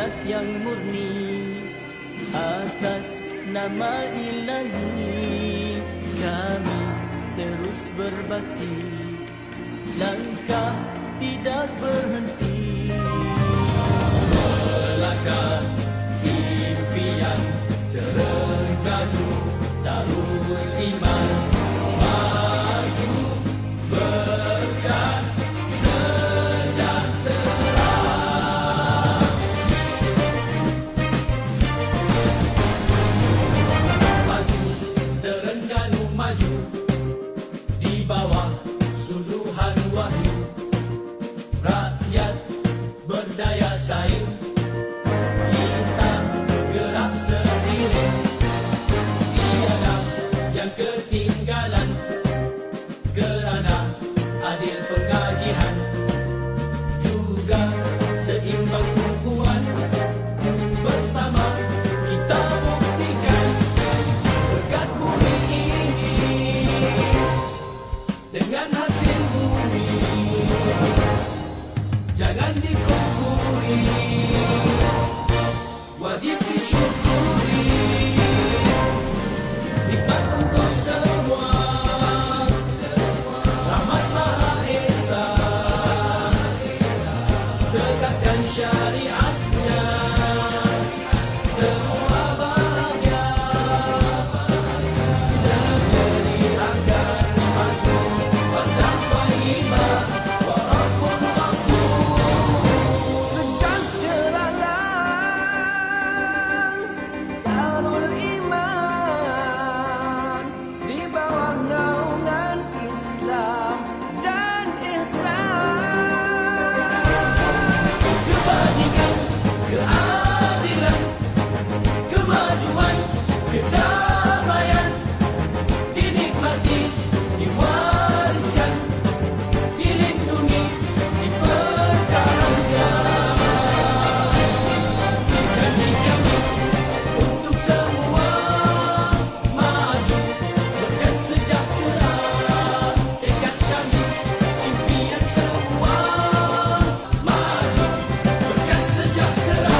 niat yang murni atas nama Ilahi, kami terus berbakti, langkah tidak berhenti. Melangkah impian terengganu Darul Iman, maju berkat sejahtera. Maju Terengganu, maju di bawah suluhan wahyu, rakyat berdaya saing, kita gerak seiring, tiada yang ketinggalan, kerana adil pengagihan, juga seimbang tumpuan, bersama kita buktikan berkat bumi ini dengan hasil bumi, jangan dikufuri, wajib disyukuri, nikmat untuk semua, rahmat Maha Esa, tegakkan syariatnya, semua bahagia, negeri akan maju, pandang thayyibah, walaupun sejahteralah Darul Iman di bawah naungan Islam dan ihsan. Kebajikan, keadilan, kemajuan, kedamaian dinikmati, diwariskan, dilindungi, dipertahankan. Janji kami untuk semua, maju berkat sejahtera, tekad kami, impian semua, maju berkat sejahtera.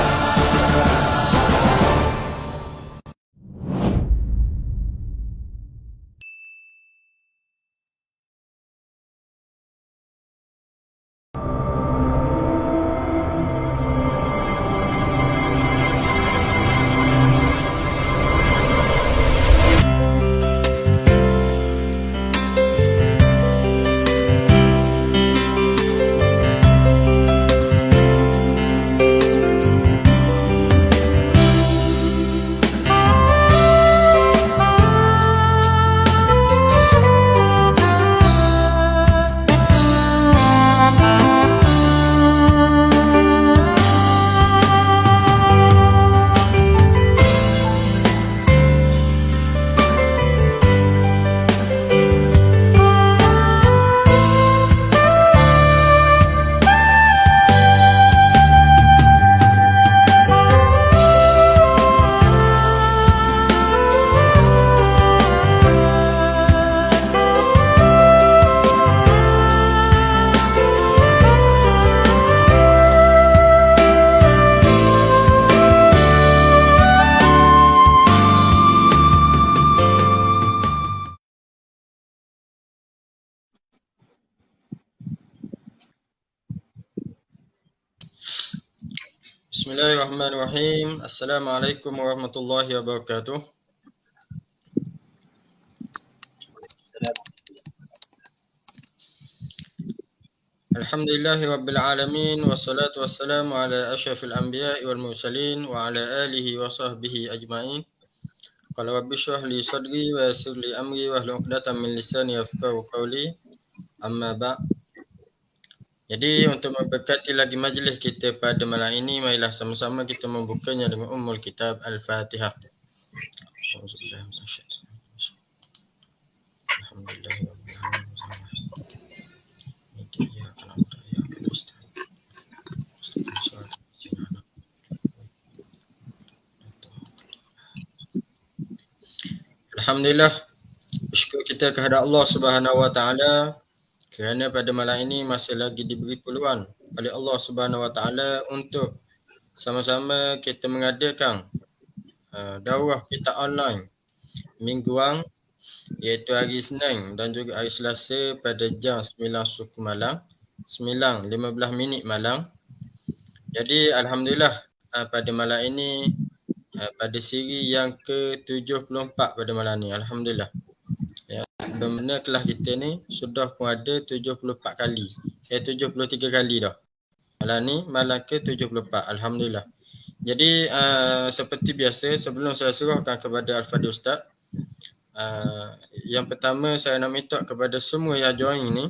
Bismillahirrahmanirrahim. Assalamualaikum warahmatullahi wabarakatuh. Alhamdulillahi rabbil alamin, wassalatu wassalamu ala asyrafil anbiya'i wal mursalin wa ala alihi wa sahbihi ajma'in. Qala rabbi shrah li sadri wa yassir li amri wahlul 'uqdatam min lisani yafqahu qawli. Amma ba'. Jadi untuk memberkati lagi majlis kita pada malam ini, marilah sama-sama kita membukanya dengan Ummul Kitab Al-Fatihah. Alhamdulillah, bersyukur kita kehadap Allah Subhanahu Wa Taala kerana pada malam ini masih lagi diberi peluang oleh Allah Subhanahu Wa Taala untuk sama-sama kita mengadakan daurah kita online mingguan, iaitu hari Isnin dan juga hari Selasa pada jam 9 suku malam, 9:15 malam. Jadi alhamdulillah pada malam ini pada siri yang ke-74 pada malam ni, alhamdulillah. Ya, benar kelas kita ni sudah pun ada 74 kali. 73 kali dah. Malam ni malam ke-74, alhamdulillah. Jadi seperti biasa, sebelum saya serahkan kepada Al-Fadhil Ustaz, yang pertama saya nak minta kepada semua yang join ni,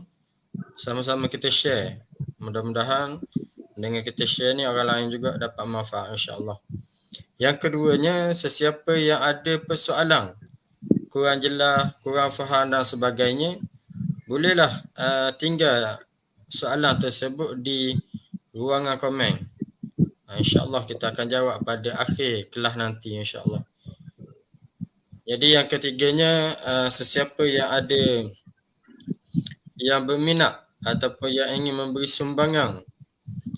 sama-sama kita share. Mudah-mudahan dengan kita share ni orang lain juga dapat manfaat, insya-Allah. Yang keduanya, sesiapa yang ada persoalan, kurang jelas, kurang faham dan sebagainya, bolehlah tinggal soalan tersebut di ruangan komen. InsyaAllah kita akan jawab pada akhir kelas nanti, insyaAllah. Jadi yang ketiganya, sesiapa yang ada yang berminat ataupun yang ingin memberi sumbangan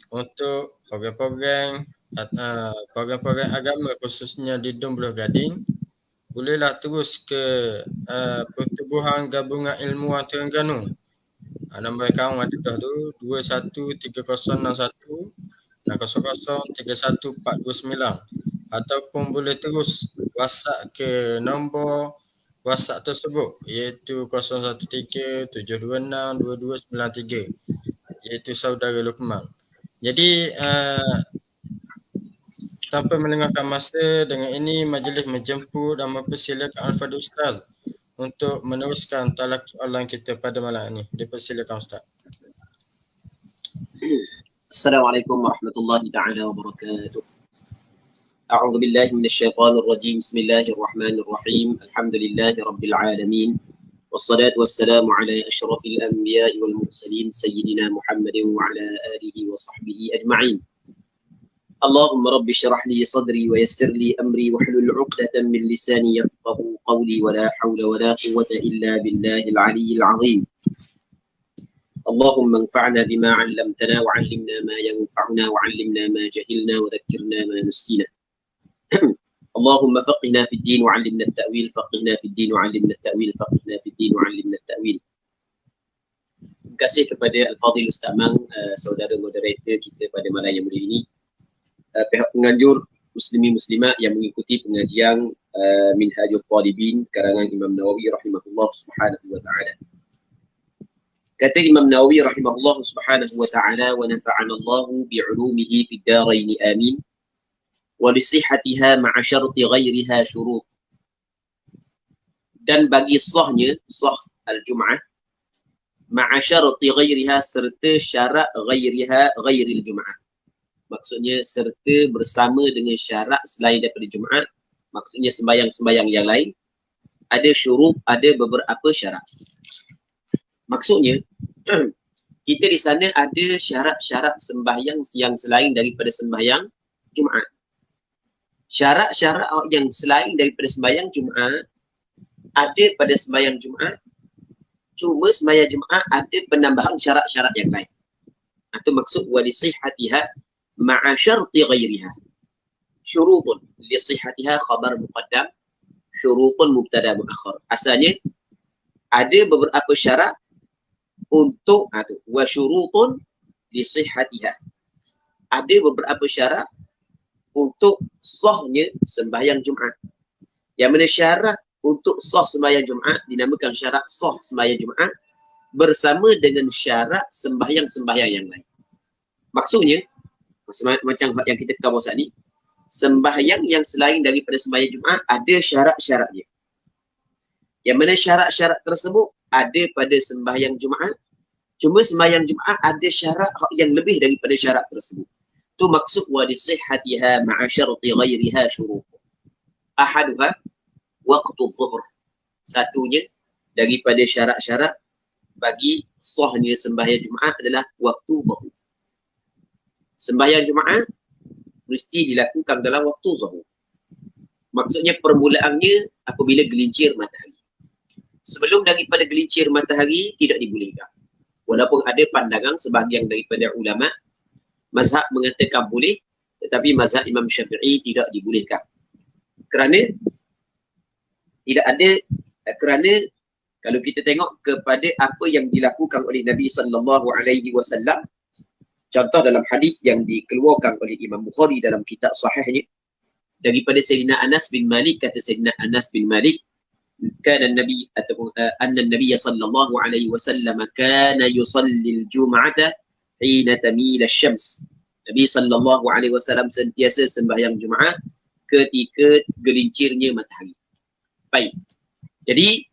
untuk program-program agama khususnya di Dom Buloh Gading, bolehlah terus ke Pertubuhan Gabungan Ilmuwan Terengganu. Nombor akaun ada dah tu 213061 600 31 429, ataupun boleh terus WhatsApp ke nombor WhatsApp tersebut, iaitu 013 726 2293, iaitu saudara Luqman. Jadi tanpa melengahkan masa, dengan ini majlis menjemput dan mempersilakan Al-Fadhil Ustaz untuk meneruskan talaqi online kita pada malam ini. Dipersilakan Ustaz. Assalamualaikum warahmatullahi taala wabarakatuh. A'udzu billahi minasyaitonir rajim. Bismillahirrahmanirrahim. Alhamdulillahi rabbil alamin. Wassalatu wassalamu ala asyrafil anbiya'i wal mursalin sayyidina Muhammadin wa ala alihi wa sahbihi ajma'in. Allahumma rabbi shrah li sadri wa yassir li amri wahlul 'uqdatam min lisani yafqahu qawli wa la hawla wa la quwwata illa billahil 'aliyyil 'azim. اللهم انفعنا بما علمتنا وعلمنا ما ينفعنا وعلمنا ما جهلنا وذكرنا ما نسينا. اللهم فقهنا في الدين وعلمنا التأويل، فقهنا في الدين وعلمنا التأويل، فقهنا في الدين وعلمنا التأويل. Terima kasih kepada Al-Fadhil Ustaz Mang, saudara moderator kita pada malam yang mulia ini. Pihak penganjur muslimin muslimat yang mengikuti pengajian Minhajul Talibin karangan Imam Nawawi rahimahullah subhanahu wa ta'ala. Kata Imam Nawawi rahimahullah subhanahu wa ta'ala, wa nafa'ana Allahu bi'ulumihi fid darain amin wa li sihhatiha ma'a syarti ghairiha syurut. Dan bagi sahnya, sah al-jum'ah, ma'a syarti ghairiha, serta syarat ghairiha, ghairil jum'ah. Maksudnya serta bersama dengan syarat selain daripada Jumaat, maksudnya sembahyang-sembahyang yang lain, ada syurut, ada beberapa syarat. Maksudnya, kita di sana ada syarat-syarat sembahyang yang selain daripada sembahyang Jumaat. Syarat-syarat yang selain daripada sembahyang Jumaat ada pada sembahyang Jumaat, cuma sembahyang Jumaat ada penambahan syarat-syarat yang lain. Itu maksud wa li sihhatiha ma'a syarti ghairiha. Syurutun li sihhatiha khabar muqaddam, syurutun mubtada muakhar. Asalnya ada beberapa syarat untuk wa syurutun li sihhatiha. Ada beberapa syarat untuk sahnya sembahyang Jumaat. Yang mana syarat untuk sah sembahyang Jumaat dinamakan syarat sah sembahyang Jumaat bersama dengan syarat sembahyang-sembahyang yang lain. Maksudnya macam yang kita kawal saat ni, sembahyang yang selain daripada sembahyang Jumaat ada syarat-syaratnya. Yang mana syarat-syarat tersebut ada pada sembahyang Jumaat, cuma sembahyang Jumaat ada syarat yang lebih daripada syarat tersebut. Tu maksud wa li sihhatiha ma'a syarti ghairiha syurut. Ahaduha waqtu dhuhr. Satunya daripada syarat-syarat bagi sahnya sembahyang Jumaat adalah waktu zuhur. Sembahyang Jumaat mesti dilakukan dalam waktu zuhur. Maksudnya permulaannya apabila gelincir matahari. Sebelum daripada gelincir matahari tidak dibolehkan. Walaupun ada pandangan sebahagian daripada ulama mazhab mengatakan boleh, Tetapi mazhab Imam Syafi'i tidak dibolehkan. Kerana tidak ada, kerana kalau kita tengok kepada apa yang dilakukan oleh Nabi sallallahu alaihi wasallam, contoh dalam hadis yang dikeluarkan oleh Imam Bukhari dalam kitab sahihnya daripada Sayyidina Anas bin Malik, kata Sayyidina Anas bin Malik, kana Nabi ataupun anna Nabi sallallahu alaihi wasallam kana yusalli al-jum'ata hina tamil asy-syams. Nabi sallallahu alaihi wasallam sentiasa sembahyang Jumaat ketika gelincirnya matahari. Baik. Jadi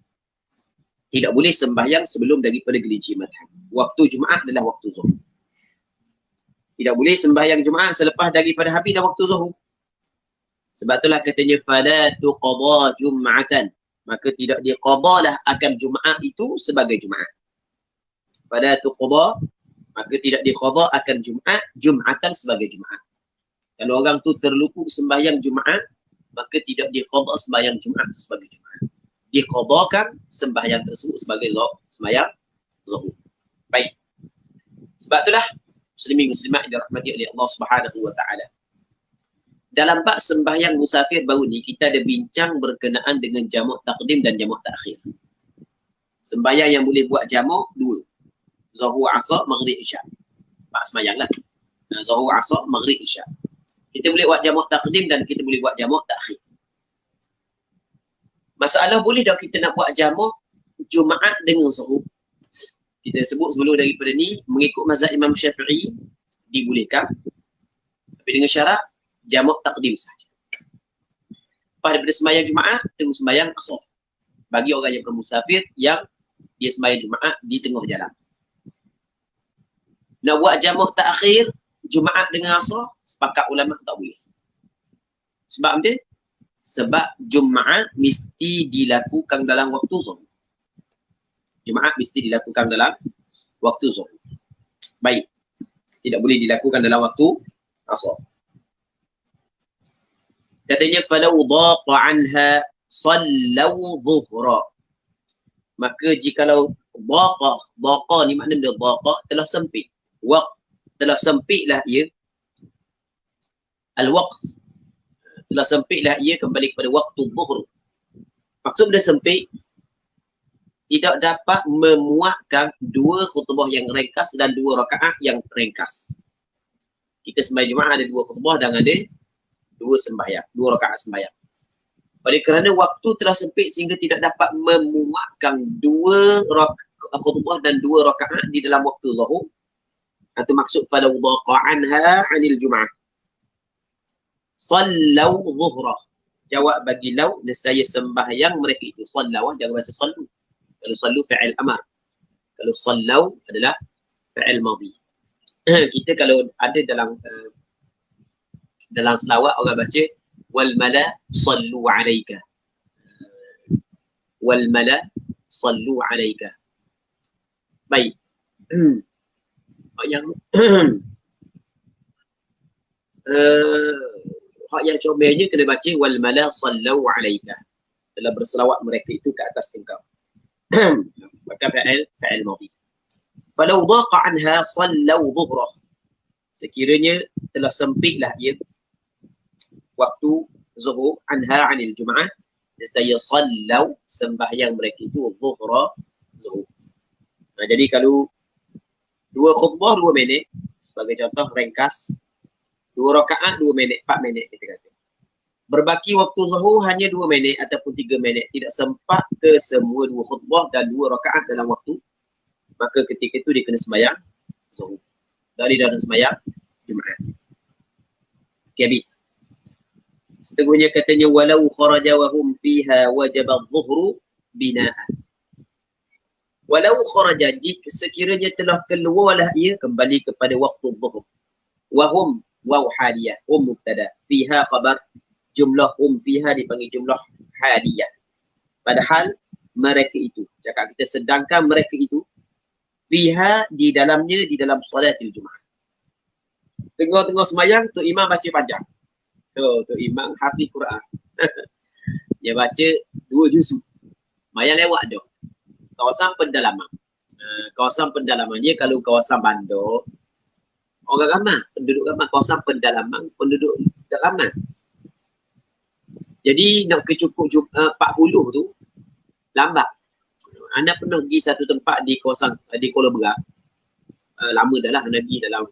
tidak boleh sembahyang sebelum daripada gelincir matahari. Waktu Jumaat adalah waktu Zuhur. Tidak boleh sembahyang Jumaat selepas daripada habis dah waktu Zuhur. Sebab itulah katanya fala tuqadha jum'atan. Maka tidak diqadalah akan Jumaat itu sebagai Jumaat. Fala tuqadha, maka tidak diqadha akan Jumaat Jum'atan sebagai Jumaat. Kalau orang tu terlupa sembahyang Jumaat, maka tidak diqadha sembahyang Jumaat itu sebagai Jumaat. Diqadhakan sembahyang tersebut sebagai sembahyang Zuhur. Baik. Sebab itulah muslimin muslimat yang dirahmati oleh Allah Subhanahu wa taala. Dalam bab sembahyang musafir baru ni kita ada bincang berkenaan dengan jamak takdim dan jamak takhir. Sembahyang yang boleh buat jamak dua. Zuhur, Asar, Maghrib, Isya. Bab sembahyang lah. Zuhur, Asar, Maghrib, Isya. Kita boleh buat jamak takdim dan kita boleh buat jamak takhir. Masalah boleh tak kita nak buat jamak Jumaat dengan Zuhur? Kita sebut sebelum daripada ni, mengikut mazhab Imam Syafi'i dibolehkan. Tapi dengan syarat jamak takdim saja. Pada sembahyang Jumaat terus sembahyang Asar. Bagi orang yang bermusafir yang dia sembahyang Jumaat di tengah jalan. Nak buat jamak takhir Jumaat dengan Asar, sepakat ulama tak boleh. Sebab apa? Sebab Jumaat mesti dilakukan dalam waktu Zuhur. Jumaat mesti dilakukan dalam waktu Zuhur. Baik. Tidak boleh dilakukan dalam waktu Asar. Katanya falau daqa anha sallau zuhra. Maka jikalau daqa ni makna dia daqa telah sempit. Telah sempitlah ia al-waqt. Telah sempitlah ia kembali kepada waktu zuhur. Maksud dia sempit tidak dapat memuatkan dua khutbah yang ringkas dan dua rakaat yang ringkas. Kita sembahyang Jumaat ada dua khutbah dan ada dua sembahyang, dua rakaat sembahyang. Oleh kerana waktu telah sempit sehingga tidak dapat memuatkan dua khutbah dan dua rakaat di dalam waktu zuhur. Itu maksud falau daqa anha 'anil Jum'ah. Sallau zuhrah. Jawab bagi lau, nescaya sembahyang mereka itu. Sallau, jangan baca sallu. Kalau sallu fa'il amar. Kalau sallau adalah fa'il madhi. Kita kalau ada dalam selawat orang baca wal mala sallu alaika. Wal mala sallu alaika. Baik. Yang hak yang comelnya kena baca wal mala sallu alaika. Telah berselawat mereka itu ke atas engkau. Maka fa'il madhi. Falau daqa anha sallu dhuhrah. Sekiranya telah sempitlah ia waktu zuhur anha 'anil Jum'ah, saya sallu sembahyang mereka itu dhuhrah zuhur. Nah, jadi kalau dua khutbah 2 minit sebagai contoh ringkas, 2 rakaat 2 minit, 4 minit kita kata. Berbaki waktu zuhur hanya 2 minit ataupun 3 minit, tidak sempat ke semua 2 khutbah dan 2 rakaat dalam waktu, maka ketika itu dia kena sembahyang zuhur. Dari dalam sembahyang Jumaat. Okey, habis. Seterusnya katanya walau kharaja wa hum fiha wajaba adh-dhuhru bina'an. Walau kharaja, jika sekiranya telah keluarlah ia kembali kepada waktu zuhur. Wa hum waw haliyah, hum mubtada, fiha khabar, jumlah hum fiha dipanggil jumlah haliyah. Padahal mereka itu, cakap kita sedangkan mereka itu fiha di dalamnya, di dalam salatil Jumaat. Tengah-tengah semayang tu imam baca panjang. Tu imam hafiz Quran. Dia baca 2 juzuk. Mayang lewat dah. Kawasan pendalaman. Kawasan pendalamannya kalau kawasan bandar, orang ramai, penduduk ramai, kawasan pendalaman, penduduk ramai. Jadi nak kecukup 40 tu lambat. Anda pernah pergi satu tempat di kawasan di Kuala Berang. Lama dah lah, anda pergi dalam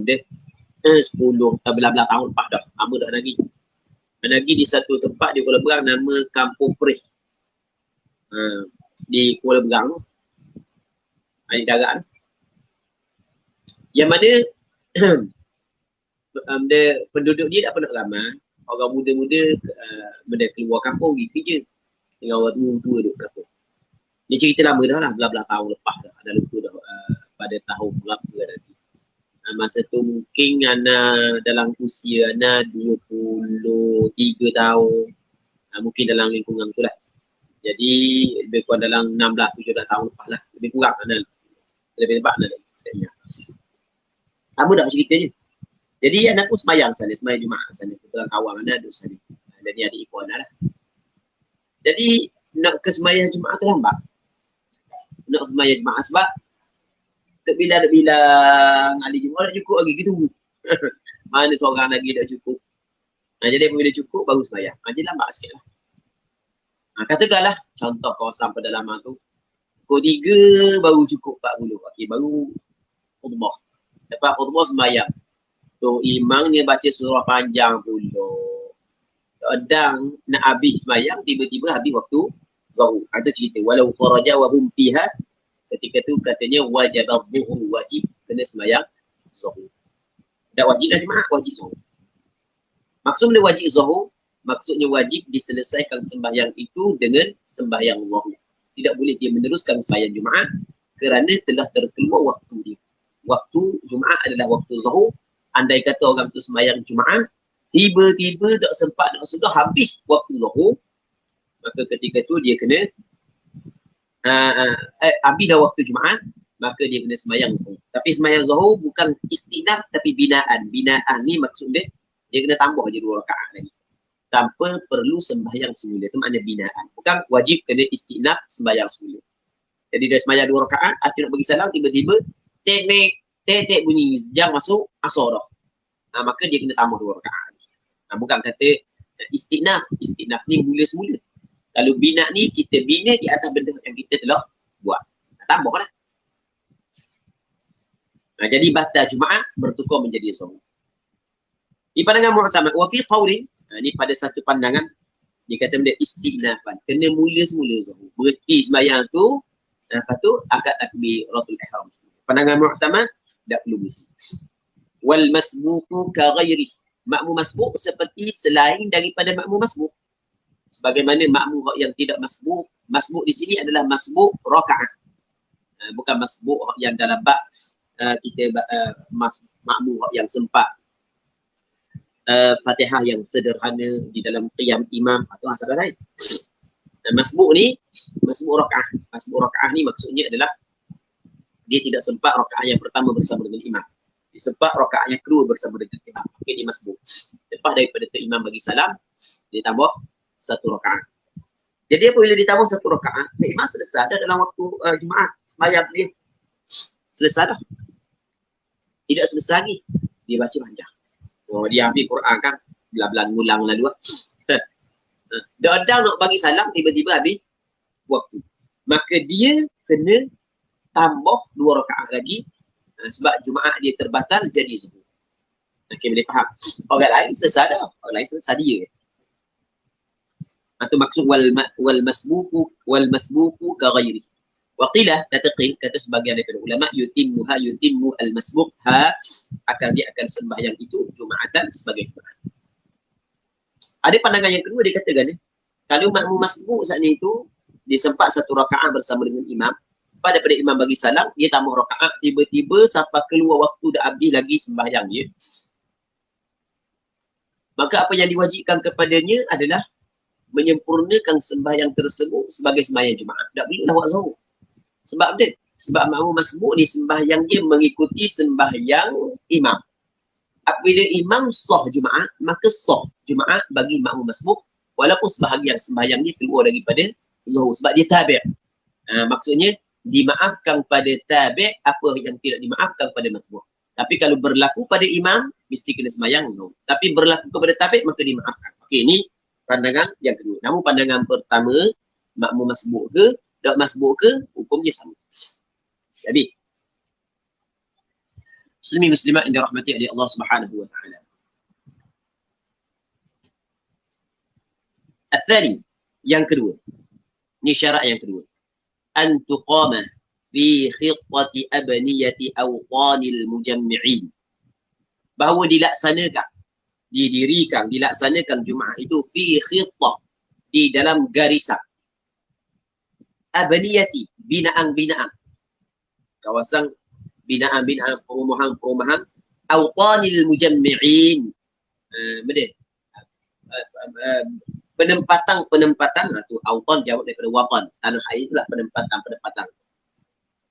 dia 10 belas-belas tahun lepas dah. Lama dah lagi. Anda pergi di satu tempat di Kuala Berang nama Kampung Perih. Di Kuala Berang tu. Di darat. Yang mana penduduk dia tak pernah ramai. Orang muda-muda benda keluar kampung pergi kerja. Dengan orang tua-tua duduk kampung. Ni cerita lama dah lah, belah-belah tahun lepas dah. Ada lupa dah pada tahun berapa nanti. Masa tu mungkin anak dalam usia anak 23 tahun. Mungkin dalam lingkungan tu lah. Jadi lebih kurang dalam 16-17 tahun lepas lah. Lebih kurang anak. Lebih lebat anak. Lama dah ceritanya. Jadi anak pun semayang sana, semayang Jumaat sana. Kebetulan kawan anak duduk sana. Jadi adik ipar anak lah. Jadi nak ke semayang Jumaat tu lambat. Nak semayang Jumaat sebab tak bilang ahli Jumaat tak cukup lagi, kita tunggu. Mana seorang lagi tak cukup. Jadi apabila cukup baru semayang. Jadi lambat sikit lah. Katakanlah contoh kawasan pedalaman tu. Pukul 3 baru cukup 40. Okey, baru khutbah. Lepas khutbah semayang. Tu imam ni baca surah panjang pula. Kadang nak habis semayang, tiba-tiba habis waktu zuhur. Ada cerita. Walau kharaja wa hum fiha. Ketika tu katanya wajib zuhur, wajib kena semayang zuhur. Tak wajib dah Jumaat, wajib zuhur. Maksudnya wajib zuhur, maksudnya wajib diselesaikan sembahyang itu dengan sembahyang zuhur. Tidak boleh dia meneruskan sembahyang Jumaat kerana telah terkeluar waktu dia. Waktu Jumaat adalah waktu zuhur. Andai kata orang tu sembahyang Jumaat, tiba-tiba tak sempat, tak sudah habis waktu zuhur, maka ketika tu dia kena habis dah waktu Jumaat, maka dia kena sembahyang zuhur. Tapi sembahyang zuhur bukan istinaf tapi binaan. Binaan ni maksud dia kena tambah je 2 rakaat lagi. Tanpa perlu sembahyang semula. Itu makna binaan. Bukan wajib kena istinaf sembahyang semula. Jadi dia sembahyang 2 rakaat, akhir nak bagi salam, tiba-tiba tek bunyi jam masuk asar dah. Maka dia kena tambah 2 rakaat. Bukan kata istinaf. Istinaf ni mula semula. Kalau bina ni kita bina di atas benda yang kita telah buat. Tambah lah. Jadi batal Jumaat bertukar menjadi zuhur. Di pandangan mu'tamad wa fi qawlin, ni pada satu pandangan dia kata benda istinafan. Kena mula semula zuhur. Berhenti sembahyang tu, lepas tu akad takbiratul ihram. Pandangan mu'tamad tak perlu berhenti. Wal masbuqu ka ghairi. Makmum masbuk seperti selain daripada makmum masbuk. Sebagaimana makmum yang tidak masbuk. Masbuk di sini adalah masbuk rakaat. Bukan masbuk yang dalam bab kita makmum yang sempat Fatihah yang sederhana di dalam qiyam imam atau asal lain. Masbuk ni masbuk rakaat. Masbuk rakaat ni maksudnya adalah dia tidak sempat rakaat yang pertama bersama dengan imam. Dia sempat rakaat yang kedua bersama dengan imam. Maka dia masbuk. Lepas daripada imam bagi salam, dia tambah 1 rakaat. Jadi apabila ditambah 1 rakaat, imam selesai dah dalam waktu Jumaat. Sembahyang dia selesai dah. Tidak selesai lagi. Dia baca panjang. Dia ambil Quran kan, belah-belah ngulang lalu. Dadang nak bagi salam, tiba-tiba habis waktu. Maka dia kena tambah 2 rakaat lagi sebab Jumaat dia terbatal jadi zuhur. Okey, boleh faham? Orang lain selesai dah. Orang lain selesai dia. Itu maksud wal masbuqu ka ghairi. Wa qila kata sebagian daripada ulama yutimmu al masbuq akan dia akan sembahyang itu Jumaatan sebagai Jumaat. Ada pandangan yang kedua dia katakan kalau makmum masbuq saat ni itu dia sempat 1 rakaat bersama dengan imam, daripada imam bagi salam dia tambah rakaat, tiba-tiba sampai keluar waktu dah habis lagi sembahyang dia, maka apa yang diwajibkan kepadanya adalah menyempurnakan sembahyang tersebut sebagai sembahyang Jumaat. Tak boleh lah buat zuhur. Sebab dia, sebab makmum masbuk ni sembahyang dia mengikuti sembahyang imam. Apabila imam sah Jumaat, maka sah Jumaat bagi makmum masbuk walaupun sebahagian sembahyang dia keluar daripada zuhur sebab dia tabi'. Maksudnya dimaafkan pada tabi', apa yang tidak dimaafkan pada matbu'. Tapi kalau berlaku pada imam, mesti kena sembahyang zuhur. Tapi berlaku kepada tabi' maka dimaafkan. Okey, ini pandangan yang kedua. Namun pandangan pertama, makmum masbuk ke, tak masbuk ke, hukum dia sama. Jadi, muslimin muslimat yang dirahmati oleh Allah Subhanahu wa taala. Al-thani, yang kedua. Ini syarat yang kedua. An tuqama fi khittati abaniyati awqanil mujammi'in. Bahawa dilaksanakan, didirikan, dilaksanakan Jumaat itu fi khittah, di dalam garisan. Abaniyati, binaan-binaan. Kawasan binaan-binaan, perumahan-perumahan. Awqanil mujammi'in. Penempatan tu awqan jawab daripada watan. Tanah air itulah penempatan.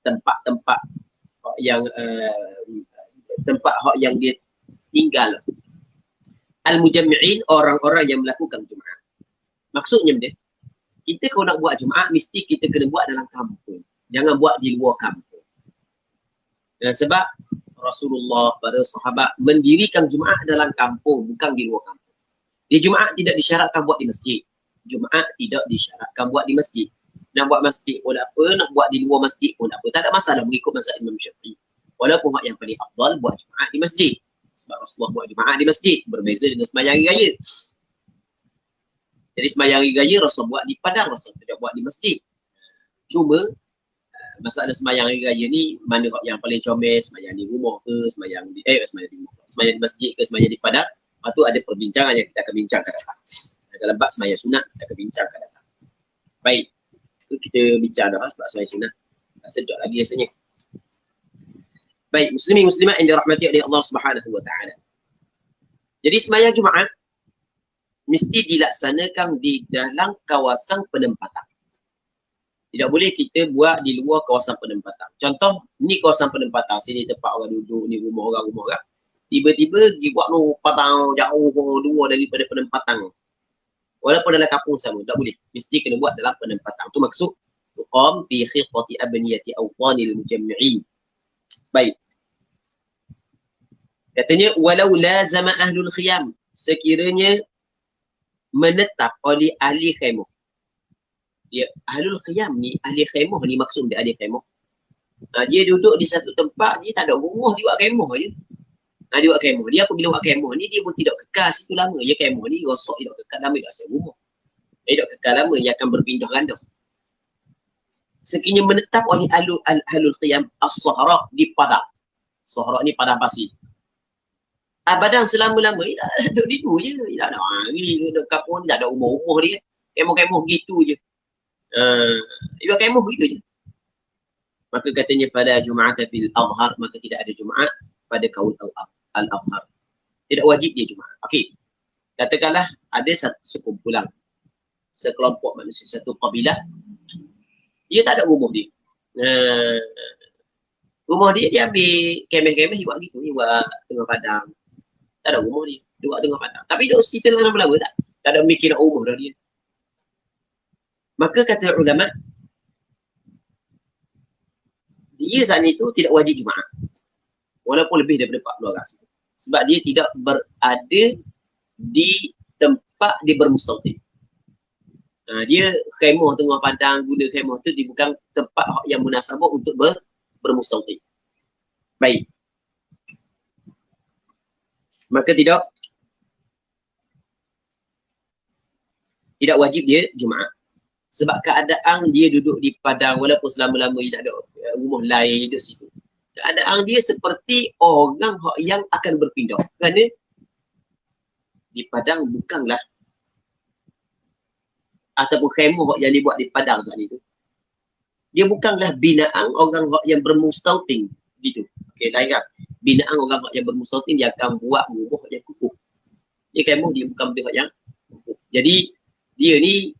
Tempat-tempat yang tempat yang dia tinggal. Al-mujammi'in, orang-orang yang melakukan Jumaat. Maksudnya dia, kita kalau nak buat Jumaat mesti kita kena buat dalam kampung. Jangan buat di luar kampung. Dan sebab Rasulullah para sahabat mendirikan Jumaat dalam kampung, bukan di luar kampung. Di Jumaat tidak disyaratkan buat di masjid. Jumaat tidak disyaratkan buat di masjid. Nak buat masjid pun tak apa, nak buat di luar masjid pun tak apa. Tak ada masalah mengikut mazhab Imam Syafi'i. Walaupun hak yang paling afdal buat Jumaat di masjid. Sebab Rasulullah buat Jumaat di masjid, berbeza dengan sembahyang hari raya. Jadi sembahyang hari raya Rasul buat di padang, Rasul tidak buat di masjid. Cuma masalah sembahyang hari raya ni, mana yang paling comel, sembahyang di rumah ke, sembahyang di masjid ke, sembahyang di padang. Lepas tu ada perbincangan yang kita akan bincangkan datang. Dalam bab sembahyang sunat, kita akan bincangkan datang. Baik, itu kita bincang dah sebab sembahyang sunat. Sedap lagi rasanya. Baik, muslimin muslimat yang dirahmati oleh Allah Subhanahu wa taala. Jadi sembahyang Jumaat mesti dilaksanakan di dalam kawasan penempatan. Tidak boleh kita buat di luar kawasan penempatan. Contoh, ni kawasan penempatan, sini tempat orang duduk, ni rumah orang. Tiba-tiba dia buat padang jauh dua daripada penempatan. Walaupun dalam kampung sama, tak boleh. Mesti kena buat dalam penempatan. Itu maksud tuqam fi khittati abaniyati awqanil mujammi'in. Baik. Katanya walau lazama ahlul khiyam, sekiranya menetap oleh ahli khemah. Dia ahlul khiyam ni, ahli khemah ni maksud dia ahli khemah. Dia duduk di satu tempat, dia tak ada rumah, dia buat khemah je. Dia buat khemah. Dia apabila buat khemah ni, dia pun tidak kekal situ lama. Ya khemah ni rosak, dia tak kekal lama, dia tak siap rumah. Dia tak kekal lama, dia akan berpindah ganda. Sekiranya menetap oleh ahlul khiyam as-sahra di padang. Sahra ni padang pasir. Abadan selama-lama, dia dah duduk di tu je. Dia tak ada hari, duduk kampung, tak ada rumah-rumah dia. Khemah-khemah gitu je. Dia buat khemah gitu je. Maka katanya fala jum'ata fil azhar, maka tidak ada Jumaat pada kaul al-azhar. Tidak wajib dia Jumaat. Okey. Katakanlah ada satu sekumpulan, sekelompok manusia, satu kabilah, dia tak ada rumah dia. Rumah dia ambil kemeh-kemeh, dia buat gitu, dia buat tengah padang. Tak ada rumah dia, dia buat tengah padang. Tapi dia situ lama-lama tak ada mikir nak rumah dah dia. Maka kata ulama, dia saat itu tidak wajib Jumaat. Walaupun lebih daripada 40 orang. Sebab dia tidak berada di tempat dia bermustautin. Dia khemah tengah padang, guna khemah tu dia bukan tempat yang munasabah untuk bermustautin. Baik. Maka tidak wajib dia Jumaat. Sebab keadaan dia duduk di padang walaupun selama-lama dia tak ada rumah lain, duduk situ. Keadaan dia seperti orang yang akan berpindah. Kerana di padang bukanlah ataupun khemah yang dibuat di padang saat itu. Dia bukanlah binaan orang yang bermustautin gitu. Okey, lain kan? Binaan orang yang bermustautin dia akan buat rumah yang kukuh. Dia khemah dia bukan benda yang kukuh. Jadi dia ni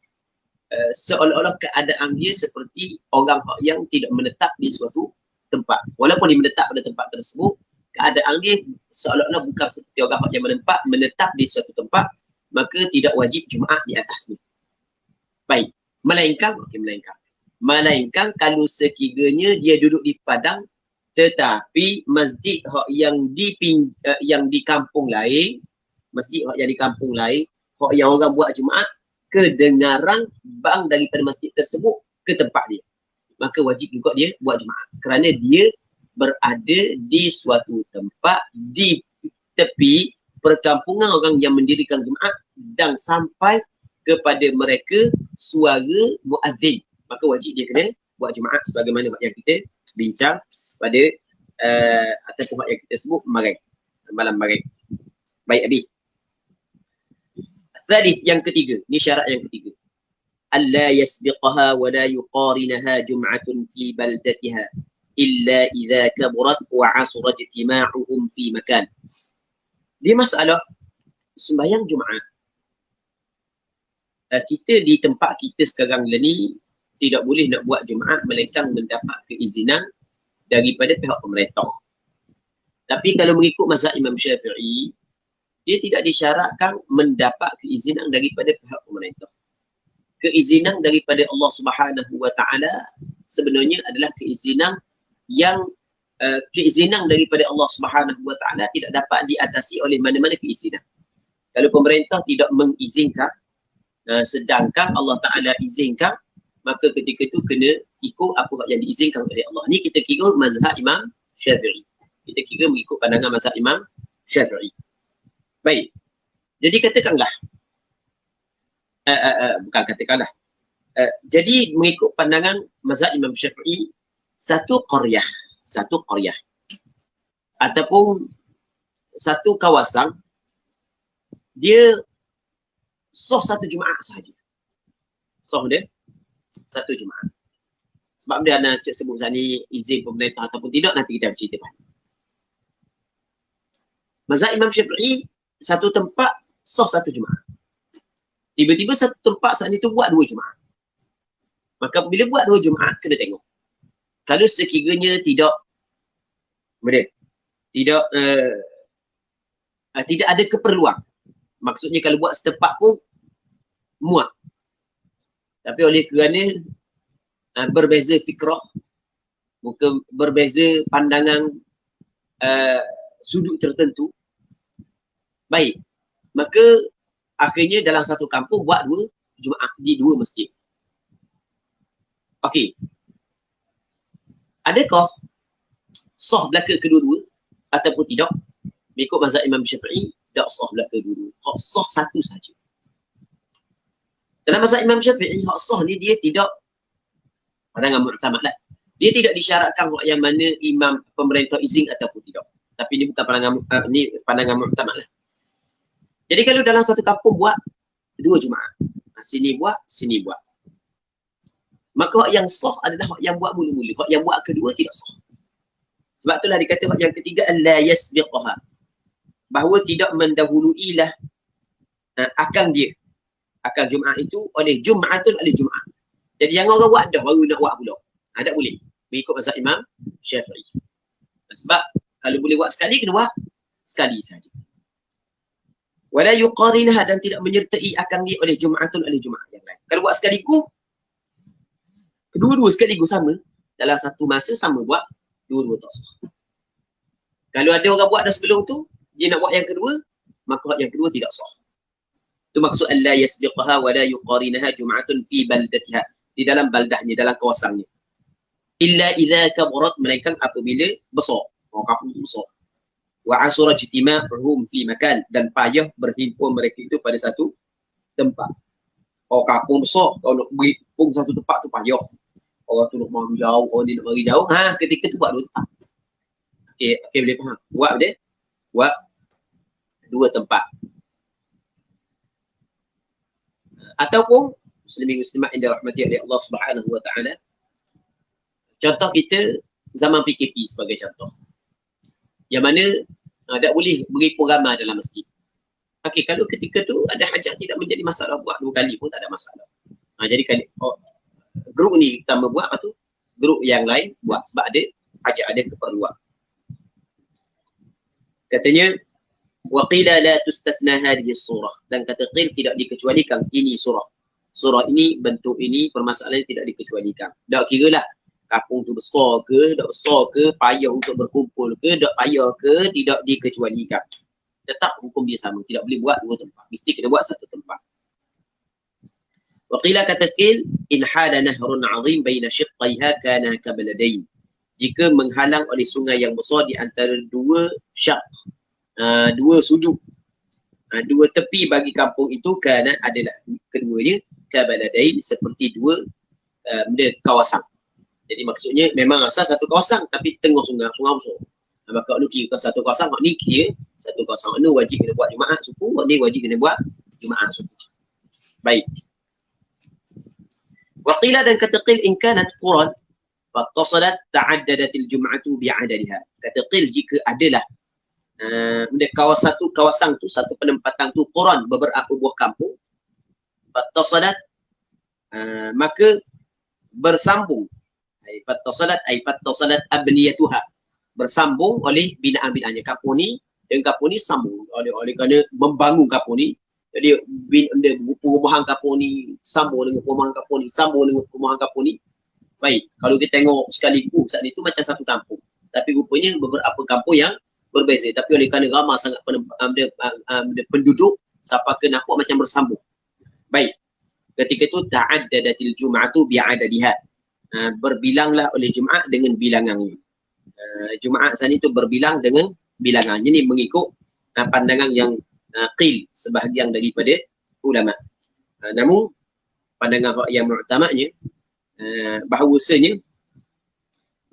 seolah-olah keadaan dia seperti orang yang tidak menetap di suatu tempat. Walaupun dia menetap pada tempat tersebut, keadaan dia seolah-olah bukan seperti orang yang menetap di suatu tempat, maka tidak wajib Jumaat di atasnya. Baik, melainkan Melainkan kalau sekiranya dia duduk di padang tetapi masjid yang di kampung lain, masjid yang di kampung lain, yang orang buat Jumaat, kedengaran bang daripada masjid tersebut ke tempat dia, maka wajib juga dia buat Jumaat kerana dia berada di suatu tempat di tepi perkampungan orang yang mendirikan Jumaat dan sampai kepada mereka suara muazzin, maka wajib dia kena buat Jumaat sebagaimana yang kita bincang pada ataupun yang kita sebut kemarin, malam kemarin. Baik Abi. Tsalits, yang ketiga, ni syarat yang ketiga. Alla yasbiqaha wa la yuqarinaha jum'atun fi baldatiha illa idza kaburat wa asura ijtima'uhum fi makan. Dia masalah sembahyang Jumaat. Kita di tempat kita sekarang ni tidak boleh nak buat Jumaat melainkan mendapat keizinan daripada pihak pemerintah. Tapi kalau mengikut mazhab Imam Syafi'i, dia tidak disyaratkan mendapat keizinan daripada pihak pemerintah. Keizinan daripada Allah Subhanahu wa taala sebenarnya adalah keizinan yang keizinan daripada Allah Subhanahu wa taala tidak dapat diatasi oleh mana-mana keizinan. Kalau pemerintah tidak mengizinkan, sedangkan Allah Taala izinkan, maka ketika itu kena ikut apa yang diizinkan oleh Allah. Ni kita kira mazhab Imam Syafi'i. Kita kira mengikut pandangan mazhab Imam Syafi'i. Baik. Jadi katakanlah bukan katakanlah. Jadi mengikut pandangan mazhab Imam Syafi'i, satu qaryah ataupun satu kawasan dia sah satu Jumaat sahaja. Sah dia satu Jumaat. Sebab dia nak sebut saat ni izin pemerintah ataupun tidak, nanti kita cerita balik. Mazhab Imam Syafi'i, satu tempat sah satu Jumaat. Tiba-tiba satu tempat saat itu buat 2 Jumaat. Maka bila buat 2 Jumaat, kena tengok. Kalau sekiranya tidak ada keperluan, maksudnya kalau buat setempat pun muat. Tapi oleh kerana berbeza fikrah, bukan berbeza pandangan sudut tertentu, baik, maka akhirnya dalam satu kampung buat 2 Jumaat di 2 masjid. Okey. Adakah sah belaka kedua-dua ataupun tidak? Mengikut mazhab Imam Syafi'i, tak sah belaka kedua-dua. Hak sah satu saja. Dalam mazhab Imam Syafi'i, hak sah ni dia tidak pandangan mu'tamad lah. Dia tidak disyaratkan hak yang mana imam pemerintah izin ataupun tidak. Tapi ni bukan pandangan mu'tamad lah. Jadi kalau dalam satu kampung buat 2 Jumaat, sini buat, sini buat, maka hak yang sah adalah hak yang buat mula-mula. Hak yang buat kedua tidak sah. Sebab itulah dikata hak yang ketiga, la yasbiqaha, bahawa tidak mendahuluilah akan dia, akan Jumaat itu oleh Jumaatun oleh Jumaat. Jadi yang orang buat dah baru nak buat pula. Tak boleh. Mengikut mazhab Imam Syafi'i. Sebab kalau boleh buat sekali, kena buat sekali saja. Wala yuqarinaha, dan tidak menyertai akan dia oleh Jumaatun oleh Jumaat yang lain. Kalau buat sekaligus, kedua-dua sekaligus sama, dalam satu masa sama buat, dua-dua tak sah. Kalau ada orang buat dah sebelum tu, dia nak buat yang kedua, maka yang kedua tidak sah. Itu maksud alla yasbiqaha wa la yuqarinaha jum'atun fi baldatiha, di dalam baldahnya, dalam kawasannya. Illa idza kaburat, melainkan apabila besar, orang kampung itu besar. Wa asura ijtima'uhum fi makan, dan payah berhimpun mereka itu pada satu tempat. Orang kampung besar, kalau nak berhimpun satu tempat tu payah. Orang tu nak mari jauh, orang ni nak mari jauh, ketika tu buat 2 tempat. Okey, boleh faham. Buat dia, buat 2 tempat. Ataupun muslimin muslimat yang dirahmati oleh Allah Subhanahu wa taala, contoh kita zaman PKP sebagai contoh, yang mana tak boleh berimpun ramai dalam masjid. Okey, kalau ketika tu ada hajat tidak menjadi masalah, buat 2 kali pun tak ada masalah. Jadi kali grup ni pertama buat, lepas tu grup yang lain buat sebab ada hajat, ada keperluan. Katanya wa qila la tustathna hadhihi surah, dan kata qil tidak dikecualikan ini surah. surah ini, bentuk ini, permasalahan tidak dikecualikan. Tak kira lah kampung tu besar ke, tak besar ke, payah untuk berkumpul ke, tak payah ke, tidak dikecualikan. Tetap hukum dia sama, tidak boleh buat dua tempat, mesti kena buat satu tempat. Waqila kata qil in hada nahrun 'azim baina shiqqaiha kana kabaladain. Jika menghalang oleh sungai yang besar di antara dua syaq, dua sudut, dua tepi bagi kampung itu, kana adalah keduanya kabaladain, seperti dua kawasan. Jadi maksudnya memang asal satu kawasan tapi tengah sungai besar. Maka lu kira satu kawasan, hak ni kira satu kawasan. Hak ni wajib kena buat Jumaat suku, hak ni wajib kena buat Jumaat suku. Baik. Waqila dan kata qil in kanat quran fattasalat ta'addadatil jum'atu bi'adadiha. Kata qil jika adalah kawasan tu, satu penempatan tu quran, beberapa buah kampung, fattasalat maka bersambung. Fattasalat abniyatuha, bersambung oleh binaan-binaannya. Kampung ni dengan kampung ni sambung oleh kerana membangun kampung ni. Jadi perumahan kampung ni sambung dengan perumahan kampung ni, sambung dengan perumahan kampung ni. Baik, kalau kita tengok sekaligus saat itu macam satu kampung, tapi rupanya beberapa kampung yang berbeza. Tapi oleh kerana ramai sangat penduduk, siapa ke nampak macam bersambung. Baik, ketika itu ta'addadatil jum'atu bi'adadiha, berbilanglah oleh Jumaat dengan bilangannya. Jumaat saat itu berbilang dengan bilangannya. Ini mengikut pandangan yang qil sebahagian daripada ulama. Namun pandangan yang mu'tamadnya bahawasanya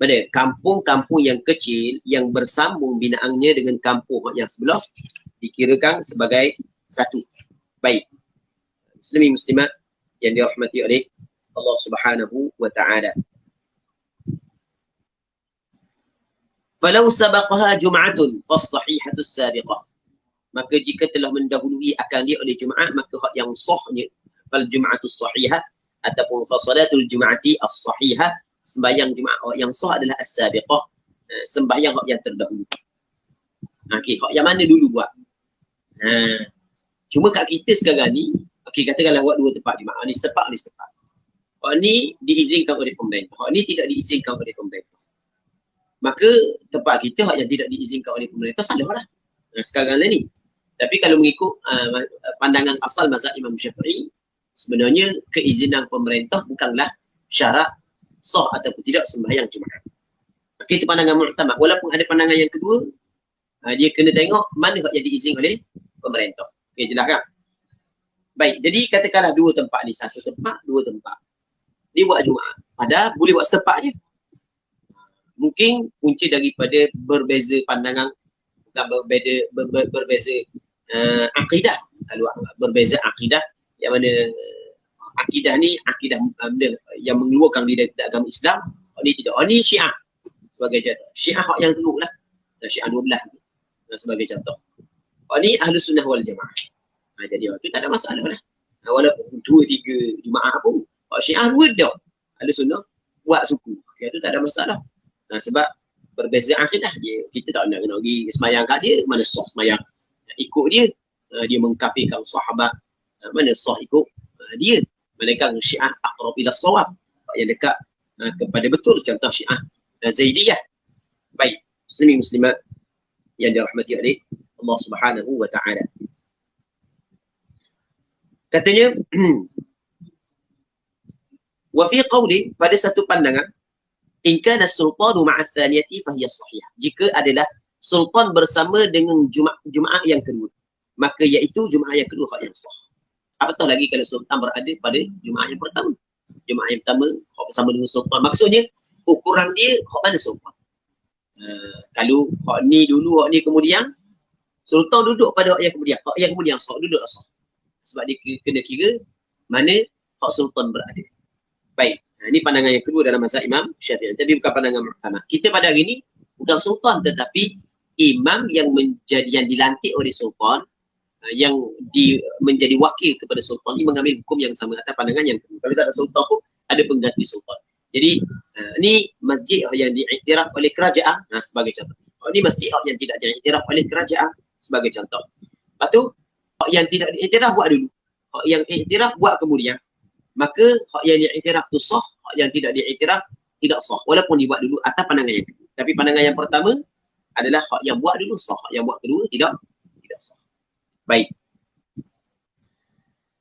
pada kampung-kampung yang kecil yang bersambung binaannya dengan kampung yang sebelah dikirakan sebagai satu. Baik, muslimin muslimat yang dirahmati oleh Allah Subhanahu wa ta'ala. Falau sabaqaha jum'atun fas-sahihatu as-sabiqah. Maka jika telah mendahului akan dia oleh Jumaat, maka hak yang sahnya fal jum'atu as-sahihah ataupun fasalatul jum'ati as-sahihah, sembahyang Jumaat yang sah adalah as-sabiqah, sembahyang hak yang terdahulu. Okey, hak yang mana dulu buat? Cuma kat kita sekarang ni, okey katakanlah buat dua tempat Jumaat, ni setempat, ni setempat. Hak ni diizinkan oleh pemerintah, hak ni tidak diizinkan oleh pemerintah. Maka tempat kita hak yang tidak diizinkan oleh pemerintah salahlah. Sekarang ni. Tapi kalau mengikut pandangan asal mazhab Imam Syafi'i, sebenarnya keizinan pemerintah bukanlah syarat sah ataupun tidak sembahyang Jumaat. Okey, itu pandangan mu'tamad. Walaupun ada pandangan yang kedua, dia kena tengok mana hak yang diizinkan oleh pemerintah. Okey, jelas kan? Baik, jadi katakanlah dua tempat ni, satu tempat, dua tempat. Dia buat Jumaat. Padahal boleh buat setempat je. Mungkin punca daripada berbeza pandangan, bukan berbeza akidah. Kalau berbeza akidah, yang mana akidah ni akidah yang mengeluarkan dari agama Islam, ni tidak. Ni Syiah sebagai contoh. Syiah hak yang teruk lah. Syiah 12 sebagai contoh. Ni Ahlus Sunnah wal Jamaah. Jadi itu tak ada masalah lah. Walaupun 2-3 Jumaat pun, hak Syiah 2 dah. Ahlus Sunnah buat suku. Okay, itu tak ada masalah. Sebab berbeza akidah dia. Kita tak nak kena pergi semayang kat dia, mana sah semayang ikut dia. Dia mengkafirkan sahabat, mana sah ikut dia. Mereka Syiah aqrab ila shawab, yang dekat kepada betul, contoh Syiah Zaidiyah. Baik, muslimin muslimat yang dirahmati oleh Allah Subhanahu wa ta'ala. Katanya wa fi qawli, pada satu pandangan, in kana sultanu ma'a thaniyati fa hiya sahihah. Jika adalah sultan bersama dengan Jumaat yang kedua, maka iaitu Jumaat yang kedua hak yang sah. Apatah lagi kalau sultan berada pada Jumaat yang pertama. Jumaat yang pertama hak bersama dengan sultan. Maksudnya ukuran dia hak mana sultan. Kalau hak ni dulu, hak ni kemudian, sultan duduk pada hak yang kemudian. Hak yang kemudian sah, duduk sah. Sebab dia kena kira mana hak sultan berada. Baik. Ini pandangan yang kedua dalam mazhab Imam Syafi'i. Tapi bukan pandangan mu'tamad. Kita pada hari ini bukan sultan, tetapi imam yang dilantik oleh sultan, yang menjadi wakil kepada sultan, ini mengambil hukum yang sama atas pandangan yang kedua. Kalau tak ada sultan pun ada pengganti sultan. Jadi ini masjid yang diiktiraf oleh kerajaan, sebagai contoh. Ini masjid yang tidak diiktiraf oleh kerajaan, sebagai contoh. Lepas tu yang tidak diiktiraf buat dulu, yang iktiraf buat kemudian. maka hak yang diiktiraf tu sah, hak yang tidak diiktiraf tidak sah, walaupun dibuat dulu atas pandangan yang kedua. Tapi pandangan yang pertama adalah hak yang buat dulu sah, hak yang buat kedua tidak sah. Baik.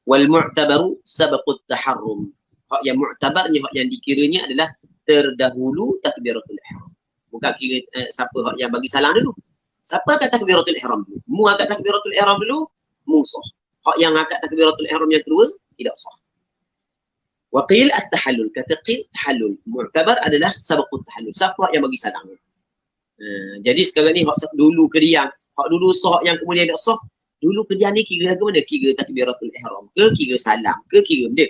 Wal mu'tabaru sabaqut taharrum. Hak yang mu'tabarnya, hak yang dikiranya adalah terdahulu takbiratul ihram. Bukan kira siapa hak yang bagi salam dulu. Siapa angkat takbiratul ihram dulu? Mu angkat takbiratul ihram dulu, mu sah. Hak yang angkat takbiratul ihram yang kedua tidak sah. Wa qil at-tahallul, kata qil tahallul. Mu'tabar adalah sabaqut tahallul. Siapa yang bagi salam? Jadi sekarang ni hak dulu kedian, hak dulu sah, yang kemudian tidak sah. Dulu kedian ni kira lagu mana? Kira takbiratul ihram ke kira salam ke kira benda?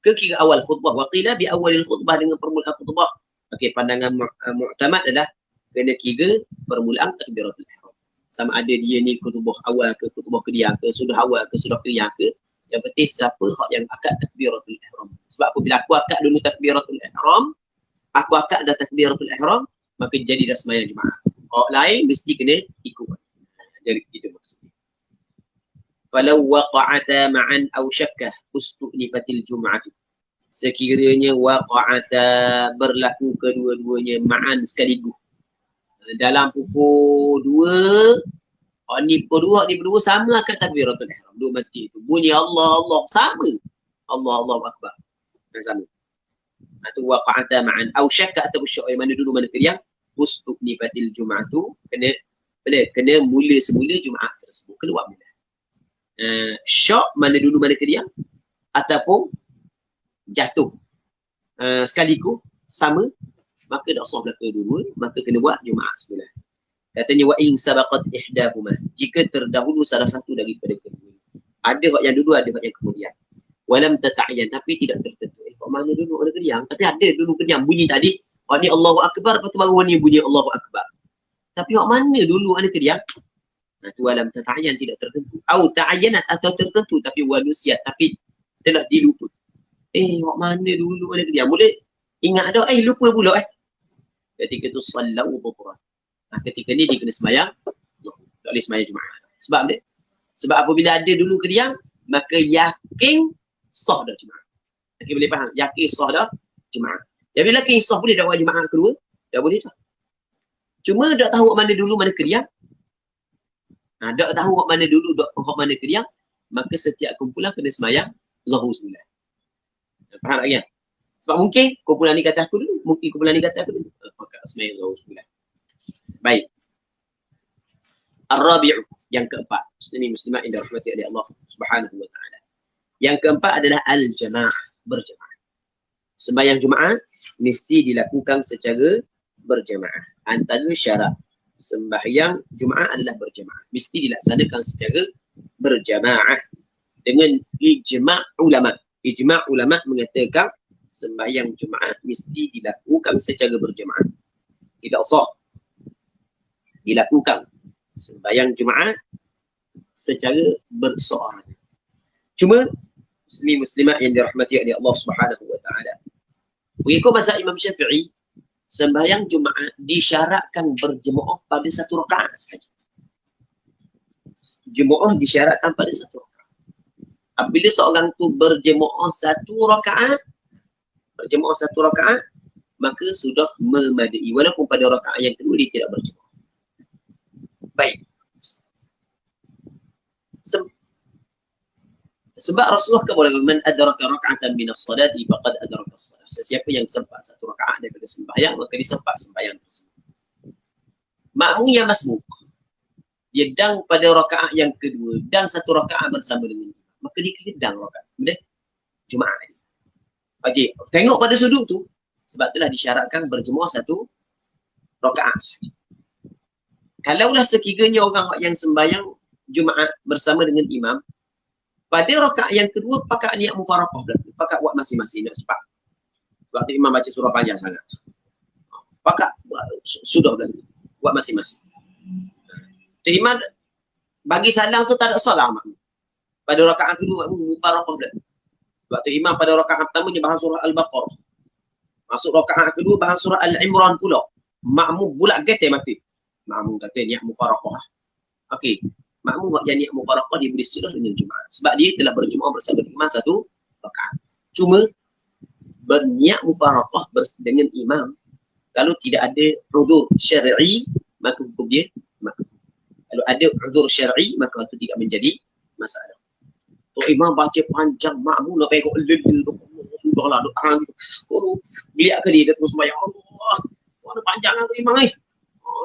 Ke kira awal khutbah. Wa qila bi awalil khutbah, dengan permulaan khutbah. Okey, pandangan mu'tamad adalah kena kira permulaan takbiratul ihram. Sama ada dia ni khutbah awal ke khutbah kedian ke, sudah awal ke sudah kedian ke. Yang penting siapa hak yang akad takbiratul ihram. Sebab apabila aku akad dulu takbiratul ihram, aku akad dah takbiratul ihram, maka jadi dah sembahyang jemaah. Orang lain mesti kena ikut. Jadi itu maksudnya. Falau waqa'ata ma'an aw syakkah ustu'nifatil jum'atu. Sekiranya waqa'ata berlaku kedua-duanya ma'an sekaligus. Dalam pukul 2, ni pukul 2, ni berdua sama akad takbiratul ihram. Dua masjid itu. Bunyi Allah, Allah sama. Allah, Allahu Akbar. Sama. Itu waqa'ata ma'an aw syakka atau syak, mana dulu mana keriang, ustu'nifatil jum'atu, kena mula semula Jumaat tersebut, keluar mula. Syak mana dulu mana keriang ataupun jatuh sekaligus sama, maka tak sah belaka dua, maka kena buat Jumaat semula. Katanya wa in sabaqat ihdahuma, jika terdahulu salah satu daripada kedua. Ada hak yang dulu, ada hak yang kemudian. Walam tata'ayyan, tapi tidak tertentu. Hak mana dulu ada kediam, tapi ada dulu kediam bunyi tadi. Hak ni Allahu Akbar, lepas tu baru ni bunyi Allahu Akbar. Tapi hak mana dulu ada kediam? Tu walam tata'ayyan, tidak tertentu. Au ta'ayyanat, atau tertentu tapi walusiat, tapi telah dilupa. Hak mana dulu ada kediam? Boleh ingat dah, lupa pula ketika tu sallau dhuhran. Ketika ni dia kena sembahyang zuhur, tak boleh sembahyang Jumaat. Sebab dia? Sebab apabila ada dulu kediam, maka yakin sah dah Jumaat. Okey, boleh faham? Yakin sah dah Jumaat. Jadi bila yakin sah boleh dah buat Jumaat kedua? Dah boleh dah. Cuma tak tahu mana dulu mana kediam. Tak tahu mana dulu mana kediam, maka setiap kumpulan kena sembahyang zuhur semula. Faham tak kan? Sebab mungkin kumpulan ni kata aku dulu, mungkin kumpulan ni kata aku dulu. Maka sembahyang zuhur semula. Baik. Ar-rabi'u, yang keempat. Muslimin muslimat yang dirahmati oleh Allah Subhanahu wa taala. Yang keempat adalah al-jamaah, berjamaah. Sembahyang Jumaat mesti dilakukan secara berjamaah. Antara syarat sembahyang Jumaat adalah berjamaah. Mesti dilaksanakan secara berjamaah dengan ijma' ulama. Ijma' ulama mengatakan sembahyang Jumaat mesti dilakukan secara berjamaah. Tidak sah dilakukan sembahyang Jumaat secara berseorang. Cuma muslimin muslimat yang dirahmati oleh Allah Subhanahu wa taala, mengikut mazhab Imam Syafi'i, sembahyang Jumaat disyaratkan berjemaah pada satu rakaat sahaja. Jemaah disyaratkan pada satu rakaat. Apabila seorang tu berjemaah satu rakaat, maka sudah memadai, walaupun pada rakaat yang kedua dia tidak berjemaah. Baik. Sebab Rasulullah kata, man adraka rak'atan min as-salati faqad adraka as-salah. Sesiapa yang sempat satu rakaat daripada sembahyang, maka dia sempat sembahyang tersebut. Makmum yang masbuk, dia dang pada rakaat yang kedua dan satu rakaat bersama dengan dia, maka dia kena dang rakaat kemudian Jumaat. Okey, tengok pada sudut tu, sebab itulah disyaratkan berjemaah satu rakaat saja. Kalaulah sekiranya orang yang sembahyang Jumaat bersama dengan imam, pada rakaat yang kedua pakat niat mufaraqah berarti, pakat buat masing-masing nak cepat. Sebab tu imam baca surah panjang sangat. Pakat sudah berarti buat masing-masing. Imam bagi salam tu tak ada salah makmum. Pada rakaat kedua makmum mufaraqah berarti. Sebab tu imam pada rakaat pertama dia bahas surah Al-Baqarah. Masuk rakaat kedua bahas surah Al-Imran pula. Makmum bulat gete mati. Makmum kata niat mufaraqah. Okey, makmum yang niat mufaraqah dia boleh sudah dengan Jumaat sebab dia telah berjemaah bersama imam satu rakaat. Cuma berniat mufaraqah dengan imam, kalau tidak ada udzur syar'i maka hukum dia makruh. Kalau ada udzur syar'i maka itu tidak menjadi masalah. Tu imam baca panjang, makmum nak tengok sudahlah duk hang gitu. Oh, biar kali dia terus sembahyang. Allah, mana panjang tu imam ni.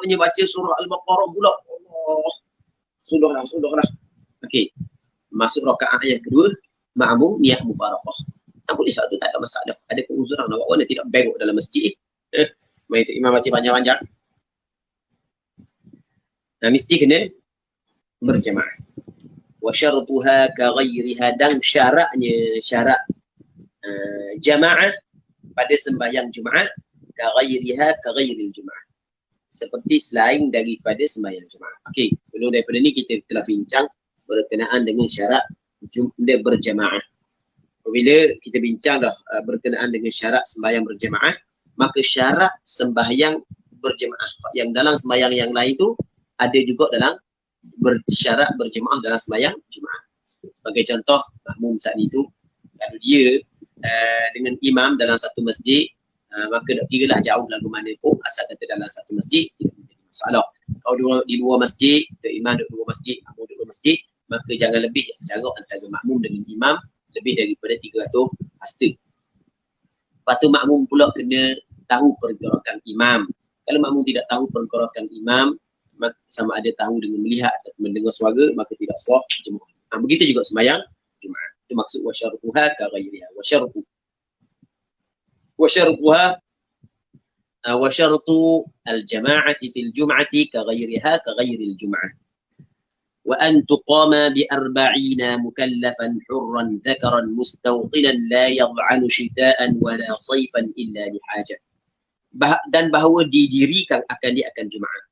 Hanya baca surah Al-Baqarah pula. Allah. Sudahlah. Okey. Masuk rakaat yang kedua, makmum niat mufaraqah. Tak boleh, itu tak ada masalah. Ada keuzuran awak mana tidak bengok dalam masjid. Mai tu imam baca panjang-panjang. Nah, mesti kena berjemaah. Wa syartuha ka ghairiha, dan syaratnya syarat jamaah pada sembahyang Jumaat ka ghairiha ka ghairil Jumaat, seperti selain daripada sembahyang Jumaat. Okey, sebelum daripada ni kita telah bincang berkenaan dengan syarat berjemaah. Apabila kita bincang dah berkenaan dengan syarat sembahyang berjemaah, maka syarat sembahyang berjemaah yang dalam sembahyang yang lain tu ada juga dalam bersyarat berjemaah dalam sembahyang Jumaat. Sebagai contoh, makmum saat itu kalau dia dengan imam dalam satu masjid, maka tak kira lah jauh lagu mana pun, asal kata dalam satu masjid tidak menjadi masalah. Kalau di luar masjid, imam duduk luar masjid, makmum duduk masjid, maka jangan lebih jarak antara makmum dengan imam lebih daripada 300 hasta. Lepas tu makmum pula kena tahu pergerakan imam. Kalau makmum tidak tahu pergerakan imam, maka sama ada tahu dengan melihat atau mendengar suara, maka tidak sah jemaah. Begitu juga sembahyang Jumaat. Itu maksud wa syartuha ka ghairiha. Wa syartu al-jama'ati fil jum'ati ka ghairiha ka ghairil jum'ah. وأن تقام ب40 مكلفا حرا ذكرا مستوطنا لا يضعن شتاء ولا صيفا إلا لحاجة. Dan bahawa didirikan akan dia akan Jumaat,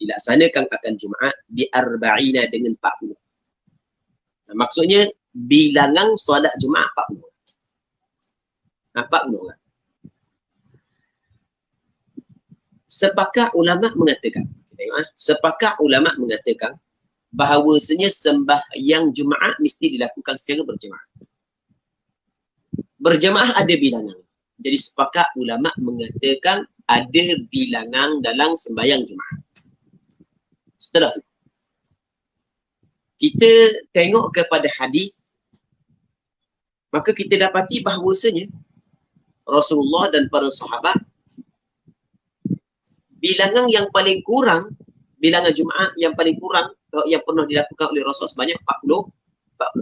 dilaksanakan akan Jumaat bi40 dengan 40. Nah, maksudnya bilangan solat Jumaat 40. 40 orang. Sepakat ulama mengatakan, sepakat ulama mengatakan bahawasanya sembahyang Jumaat mesti dilakukan secara berjemaah. Berjemaah ada bilangan. Jadi sepakat ulama mengatakan ada bilangan dalam sembahyang Jumaat. Setelah itu, kita tengok kepada hadis, maka kita dapati bahawasanya Rasulullah dan para sahabat, bilangan yang paling kurang, bilangan Jumaat yang paling kurang yang pernah dilakukan oleh Rasul sebanyak 40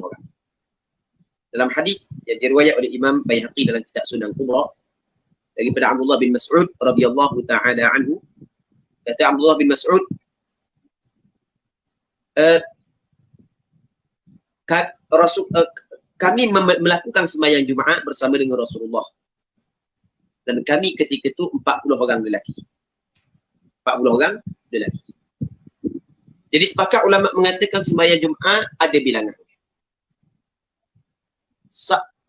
orang. Dalam hadis yang diriwayat oleh Imam Baihaqi dalam kitab Sunan Kubra daripada Abdullah bin Mas'ud radhiyallahu taala anhu, kata Abdullah bin Mas'ud, kami melakukan sembahyang Jumaat bersama dengan Rasulullah, dan kami ketika itu 40 orang lelaki. 40 orang lelaki. Jadi sepakat ulama mengatakan sembahyang Jumaat ada bilangan.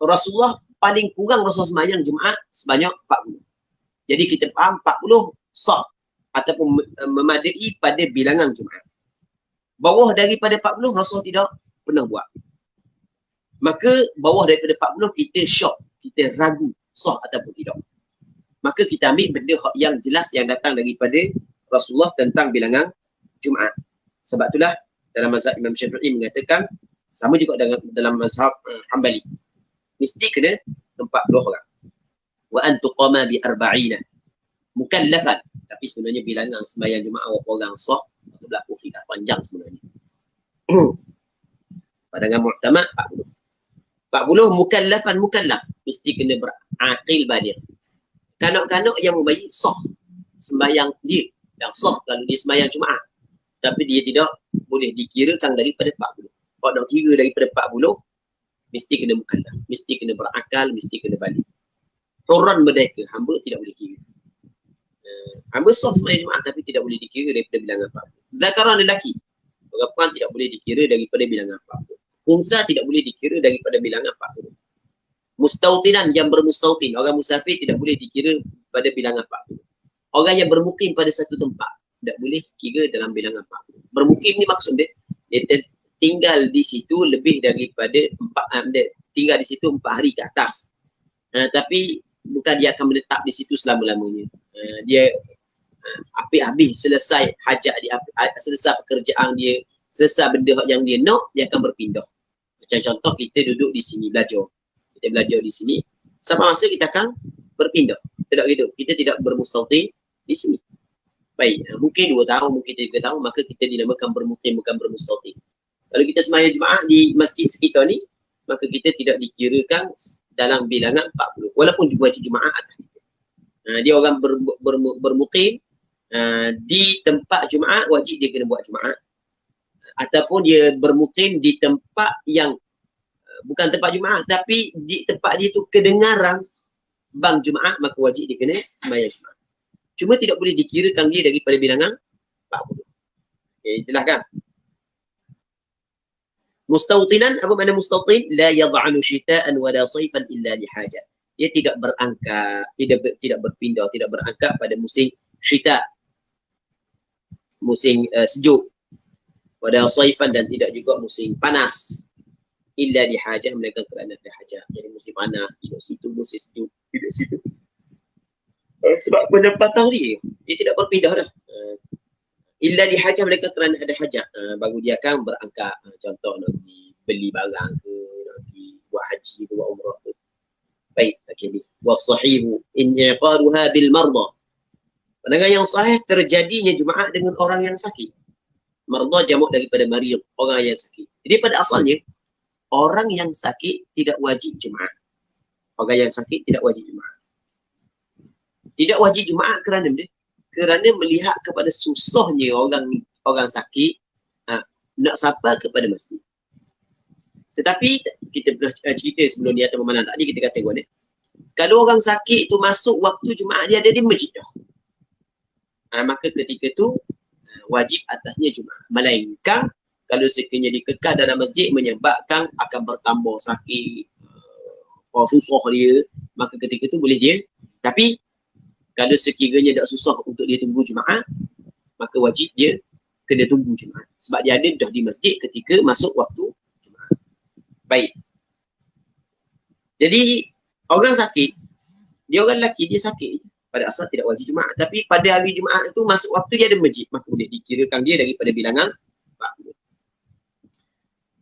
Rasulullah paling kurang Rasul sembahyang Jumaat sebanyak 40. Jadi kita faham 40 sah ataupun memadai pada bilangan Jumaat. Bawah daripada 40 Rasul tidak pernah buat. Maka bawah daripada 40 kita syok, kita ragu sah ataupun tidak. Maka kita ambil benda yang jelas yang datang daripada Rasulullah tentang bilangan Jumaat. Sebab itulah dalam mazhab Imam Syafi'i mengatakan, sama juga dalam mazhab Hanbali, mesti kena 40 orang. Wa an tuqama bi 40 mukallafan, tapi sebenarnya bilangan sembahyang Jumaat orang sah itu berlaku khilaf panjang sebenarnya. Pandangan mu'tamad 40. 40 mukallafan, mukallaf mesti kena berakil baligh. Kanak-kanak yang membayi sah sembahyang dia, yang sah kalau dia sembahyang Jumaat, tapi dia tidak boleh dikirakan daripada 40. Kalau nak kira daripada 40, mesti kena mukallaf, mesti kena berakal, mesti kena balik. Hurran merdeka, hamba tidak boleh kira. Hamba sah sembahyang Jumaat tapi tidak boleh dikira daripada bilangan 40. Zakaran lelaki, perempuan tidak boleh dikira daripada bilangan 40. Unsa tidak boleh dikira daripada bilangan 40. Mustautinan, yang bermustautin, orang musafir tidak boleh dikira pada bilangan 40. Orang yang bermukim pada satu tempat tidak boleh kira dalam bilangan 40. Bermukim ni maksud dia tinggal di situ lebih daripada tinggal di situ 4 hari ke atas. Tapi bukan dia akan menetap di situ selama-lamanya. Dia habis selesai hajat dia, selesai pekerjaan dia, selesai benda yang dia nak, dia akan berpindah. Macam contoh kita duduk di sini belajar. Kita belajar di sini, sampai masa kita akan berpindah. Tidak gitu. Kita tidak bermustautin di sini. Baik, mungkin 2 tahun, mungkin 3 tahun, maka kita dinamakan bermukim, bukan bermustautin. Kalau kita sembahyang Jumaat di masjid sekitar ni, maka kita tidak dikirakan dalam bilangan 40. Walaupun wajib Jumaat atas kita. Dia orang bermukim di tempat Jumaat, wajib dia kena buat Jumaat. Ataupun dia bermukim di tempat yang bukan tempat Jumaat, tapi di tempat dia tu kedengaran bang Jumaat, maka wajib dia kena sembahyang Jumaat. Cuma tidak boleh dikirakan dia daripada bilangan 40. Okey, jelaskan. Mustautinan, apa makna mustautin? La yad'anu syita'an wa la sayfan illa li hajat. Dia tidak berangkat, tidak berpindah, tidak berangkat pada musim syita, musim sejuk. Wa la sayfan, dan tidak juga musim panas. Illa li hajat, melainkan kerana ada hajat. Jadi musim panas duduk situ, musim sejuk duduk situ. Sebab pendapatan dia tidak berpindah dah. Illa li hajat, mereka kerana ada hajat, baru dia akan berangkat. Contoh nak pergi beli barang ke, nak pergi buat haji ke, buat umrah ke. Baik, okey. Wasahihu in'iqaduha bil marda. Pandangan yang sahih, terjadinya Jumaat dengan orang yang sakit. Marda jamak daripada marid, orang yang sakit. Jadi pada asalnya orang yang sakit tidak wajib Jumaat. Orang yang sakit tidak wajib Jumaat. Tidak wajib Jumaat kerana benda? Kerana melihat kepada susahnya orang sakit nak sampai kepada masjid. Tetapi kita pernah cerita sebelum ni atau malam tadi kita kata kawan, kalau orang sakit tu masuk waktu Jumaat, dia ada di masjid dah. Maka ketika tu wajib atasnya Jumaat. Melainkan kalau sekiranya dikekal dalam masjid menyebabkan akan bertambah sakit, susah dia, maka ketika tu boleh dia. Tapi kalau sekiranya tak susah untuk dia tunggu Jumaat, maka wajib dia kena tunggu Jumaat. Sebab dia ada dah di masjid ketika masuk waktu Jumaat. Baik. Jadi orang sakit, dia orang lelaki, dia sakit. Pada asal tidak wajib Jumaat. Tapi pada hari Jumaat itu masuk waktu dia ada masjid, maka boleh dikirakan dia daripada bilangan 40.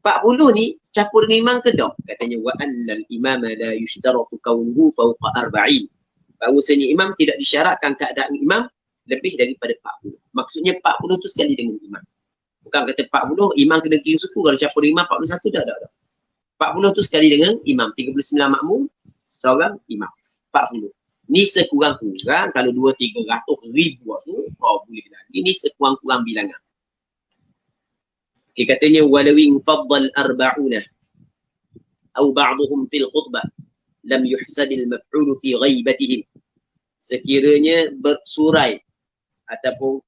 40 ni campur dengan imam ke tak? Katanya wa annal imama la yushtaratu kaunuhu fawqa arba'in. Bahawasanya imam tidak disyaratkan keadaan imam lebih daripada 40. Maksudnya 40 tu sekali dengan imam. Bukan kata 40 imam kena kira suku, kalau campur imam 41 dah. 40 tu sekali dengan imam, 39 makmum, seorang imam. 40. Ni sekurang-kurang kalau 2-300 ribu tu boleh lagi. Ni sekurang-kurang bilangan. Okay, katanya walawin faddal arba'una aw ba'duhum fil khutbah lam yuhsadil maf'ulu fi ghaibatihim. Sekiranya bersurai ataupun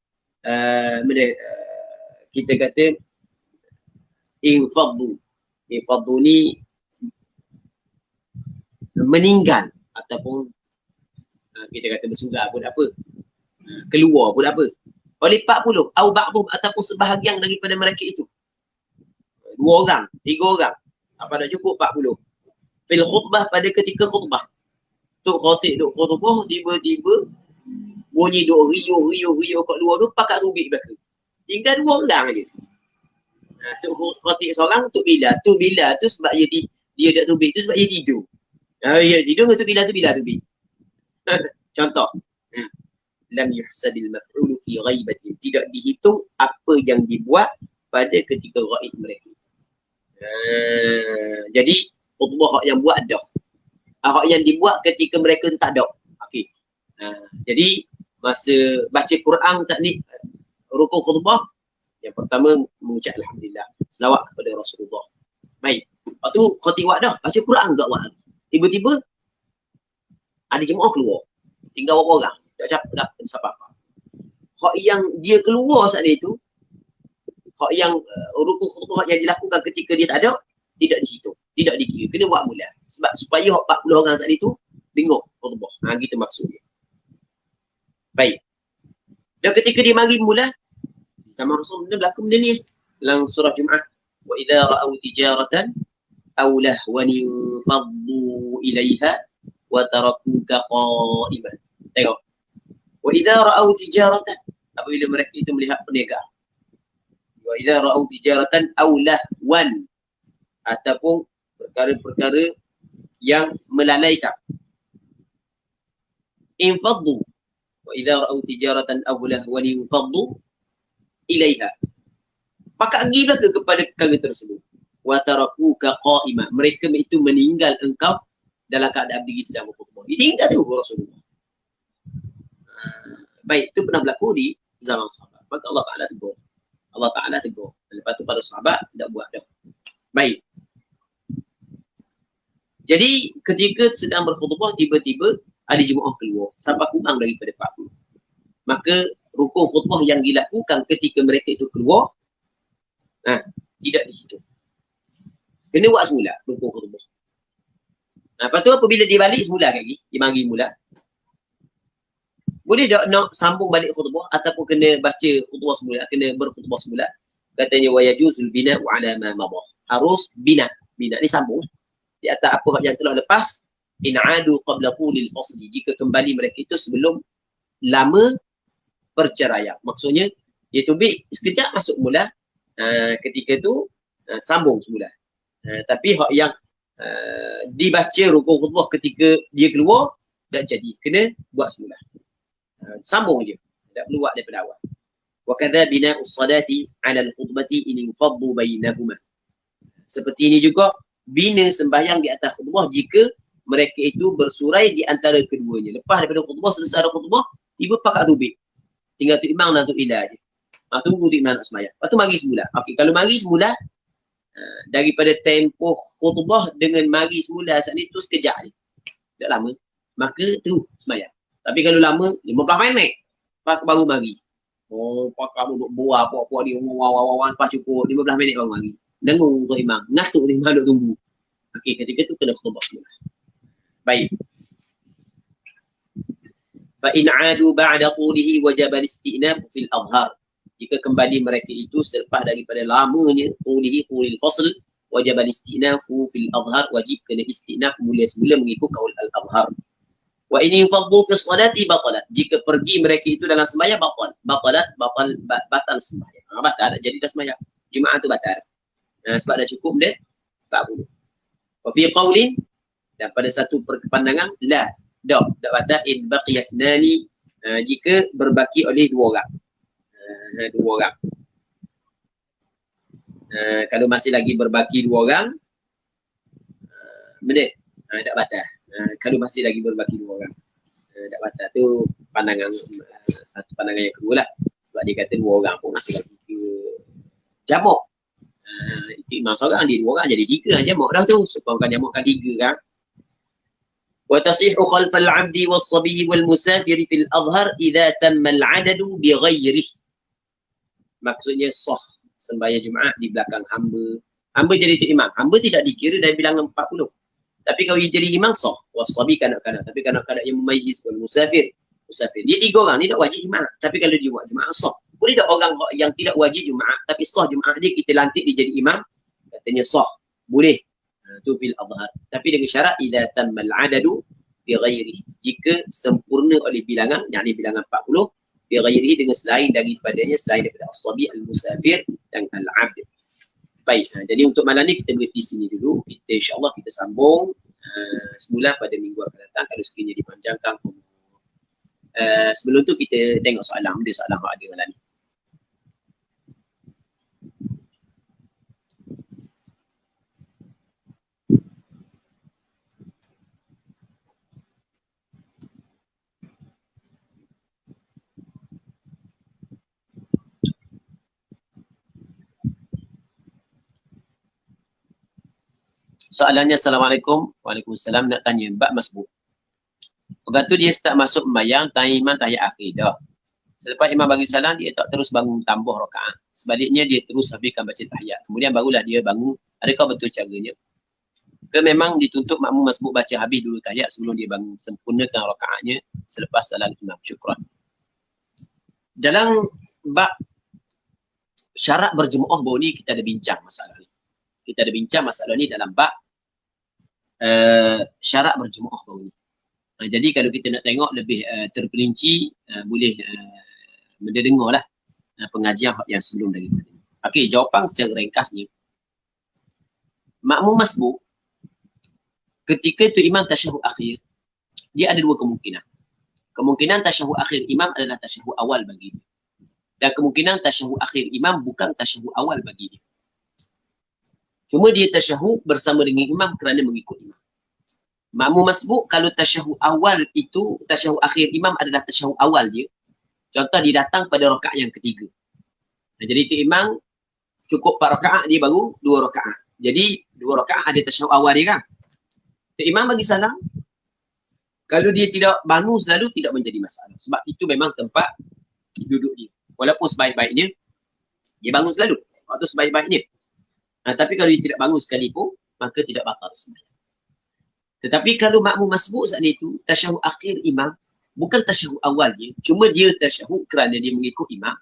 kita kata infaddu ni meninggal ataupun kita kata bersurai pun apa, keluar pun apa, oleh 40 au ba'dhum ataupun sebahagian daripada mereka itu, 2 orang, 3 orang, apa dah cukup 40 fil khutbah, pada ketika khutbah. Tok khatib duk khutbah, tiba-tiba bunyi duk riuh kat luar tu, pakat tubik belaka. Tinggal 2 orang je. Tok khatib seorang, Tok Bilal. Tok Bilal tu sebab dia dak tubik tu sebab dia tidur. Dia tidur dengan Tok Bilal tubik. Contoh. Lam yuhsadil maf'ulu fi ghaibatin. Tidak dihitung apa yang dibuat pada ketika ghaib mereka. Jadi khutbah hak yang buat dah. Hak yang dibuat ketika mereka tak ada. Okey. Jadi masa baca Quran taknik rukun khutbah, yang pertama mengucap alhamdulillah, selawat kepada Rasulullah. Baik. Lepas tu khatib buat dah, baca Quran juga buat. Tiba-tiba ada jemaah keluar. Tinggal berapa orang? Tak siapa apa. Hak yang dia keluar saat itu, hak yang rukun khutbah yang dilakukan ketika dia tak ada, tidak dihitung, tidak dikira, kena buat mula. Sebab supaya 40 orang saat itu dengar khutbah. Gitu maksudnya. Baik. Dan ketika dia mari mula, sama Rasul berlaku benda ni dalam surah Jumaat. Wa idza ra'aw tijaratan aw lahwan infaddu ilaiha wa tarakuka qa'iman. Tengok. Wa idza ra'au tijaratan, apabila mereka itu melihat perniagaan. Wa idza ra'au tijaratan aw lahwan, ataupun perkara-perkara yang melalaikan. Infaddu. Wa idza ra'au tijaratan aw lahwan infaddu ilaiha. Maka pergilah kepada perkara tersebut. Wa tarakuka qa'ima. Mereka itu meninggal engkau dalam keadaan diri sedang berkhutbah. Ditinggal tu Rasulullah. Baik, itu pernah berlaku di zaman sahabat. Maka Allah Ta'ala tegur. Allah Ta'ala tegur. Lepas tu para sahabat tak buat dah. Baik. Jadi ketika sedang berkhutbah, tiba-tiba ada jemaah keluar. Sampai kurang daripada 40. Maka rukun khutbah yang dilakukan ketika mereka itu keluar, tidak dihitung. Kena buat semula rukun khutbah. Lepas tu apabila dia balik semula lagi, dia mari mula. Boleh tak nak sambung balik khutbah ataupun kena baca khutbah semula, kena berkhutbah semula? Katanya wa yajuzul bina'u ala ma madah. Harus bina. Bina ni sambung di atas apa yang telah lepas. In adu qabla tulil fasli. Jika kembali mereka itu sebelum lama perceraian. Maksudnya dia tubik sekejap masuk mula. Ketika tu sambung semula. Tapi hak yang dibaca rukun khutbah ketika dia keluar tak jadi, kena buat semula. Sambung je, tak perlu buat daripada awal. Wa kadza bina'us salati 'ala al-khutbati in infaddu bainahuma. Seperti ini juga bina sembahyang di atas khutbah jika mereka itu bersurai di antara keduanya. Lepas daripada khutbah, selesai khutbah, tiba pakat tubik. Tinggal tu imam dan tu ilah je. Tunggu tu imam nak sembahyang. Lepas tu mari semula. Okey, kalau mari semula, daripada tempoh khutbah dengan mari semula saat ni tu sekejap je. Tak lama. Maka tu sembahyang. Tapi kalau lama, 15 minit. Baru mari. Pakar duduk buah, puak-puak dia, wawan, lepas cukup, 15 minit baru mari. Dengung untuk imam. Ngatuk ni imam duduk tunggu. Okey, ketika tu kena khutbah semula. Baik. Fa in 'adu ba'da qulihi wajaba al-istinaf fil adhar. Jika kembali mereka itu selepas daripada lamanya qulihi qulil fasl wajaba al-istinaf fil adhar, wajib kena istinaf mula semula mengikut qaul al-adhar. Wa in infaddu fi salati batalat. Jika pergi mereka itu dalam sembahyang batal sembahyang. Batal tak jadi dah sembahyang. Jumaat tu batal. Sebab dah cukup dia 40. Wa fi qaulin, dan pada satu pandangan la tak batal in baqiyat nani, jika berbaki oleh dua orang. Kalau masih lagi berbaki dua orang, benda tak batal. Kalau masih lagi berbaki dua orang, tak batal. Tu pandangan satu pandangan yang kedua lah. Sebab dia kata dua orang pun masih lagi jamak. Itu imam seorang, dia dua orang jadi tiga jamak dah tu. Supaya jamakkan tiga kan. Wa tasihu khalfal 'abdi was-sabiy wal-musafir fil adhar idza tamma al-'adadu bi ghairihi. Maksudnya sah sembahyang Jumaat di belakang hamba. Hamba jadi tu imam. Hamba tidak dikira dari bilangan 40. Tapi kalau dia jadi imam sah. Was-sabiy kanak-kanak. Tapi kanak-kanak yang mumayyiz, wal-musafir. Musafir. Dia tiga orang ni tak wajib Jumaat. Tapi kalau dia buat Jumaat sah. Boleh tak orang yang tidak wajib Jumaat tapi sah Jumaat dia, kita lantik dia jadi imam? Katanya sah. Boleh. Tu fil adhar. Tapi dengan syarat idza tammal 'adadu bi ghairihi. Jika sempurna oleh bilangan, yakni bilangan 40, bi ghairihi dengan selain daripadanya, selain daripada as-sabi, al-musafir dan al-'abd. Baik, jadi untuk malam ni kita berhenti sini dulu. Kita insya-Allah kita sambung semula pada minggu akan datang kalau sekiranya dipanjangkan. Sebelum tu kita tengok soalan dia, soalan hak ada malam ni. Soalannya, Assalamualaikum. Waalaikumsalam. Nak tanya, bab masbuk. Orang tu dia start masuk sembahyang, tanya imam tahiyat akhir dah. Selepas imam bagi salam, dia tak terus bangun tambah rakaat. Sebaliknya dia terus habiskan baca tahiyat. Kemudian barulah dia bangun. Adakah betul caranya? Ke memang dituntut makmum masbuk baca habis dulu tahiyat sebelum dia bangun, sempurnakan rakaatnya selepas salam imam. Syukran. Dalam bab syarat berjemaah baru ni kita ada bincang masalah ni. Kita ada bincang masalah ni dalam bab syarat berjemaah baru ni. Jadi kalau kita nak tengok lebih terperinci, boleh mendengarlah pengajian yang sebelum daripada ni. Okey, jawapan secara ringkasnya, makmum masbuk ketika itu imam tasyahud akhir, dia ada dua kemungkinan. Kemungkinan tasyahud akhir imam adalah tasyahud awal bagi dia. Dan kemungkinan tasyahud akhir imam bukan tasyahud awal bagi dia. Cuma dia tasyahud bersama dengan imam kerana mengikut imam. Makmum masbuk kalau tasyahud awal itu, tasyahud akhir imam adalah tasyahud awal dia. Contoh dia datang pada rakaat yang ketiga. Jadi itu imam cukup 4 rakaat, dia baru 2 rakaat. Jadi 2 rakaat ada tasyahud awal dia kan. Itu imam bagi salam. Kalau dia tidak bangun selalu tidak menjadi masalah. Sebab itu memang tempat duduk dia. Walaupun sebaik-baiknya dia bangun selalu. Waktu sebaik-baiknya. Tapi kalau dia tidak bangun sekalipun, maka tidak batal sembahyang. Tetapi kalau makmum masbuk saat itu, tasyahud akhir imam, bukan tasyahud awal dia, cuma dia tasyahud kerana dia mengikut imam.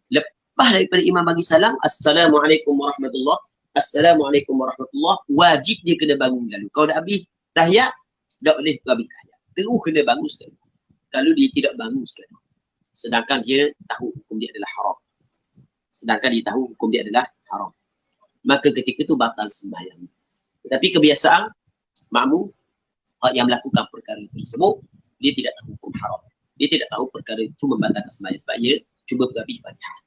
Lepas daripada imam bagi salam, Assalamualaikum warahmatullahi, Assalamualaikum warahmatullahi, wajib dia kena bangun lalu. Kalau dah habis tahiyat, tak boleh habis tahiyat. Terus kena bangun sekali. Kalau dia tidak bangun sekali. Sedangkan dia tahu hukum dia adalah haram. Sedangkan dia tahu hukum dia adalah haram. Maka ketika itu batal sembahyang. Tetapi kebiasaan makmum yang melakukan perkara tersebut, dia tidak tahu hukum haram. Dia tidak tahu perkara itu membatalkan sembahyang. Sebab dia cuba berhabis Fatihah.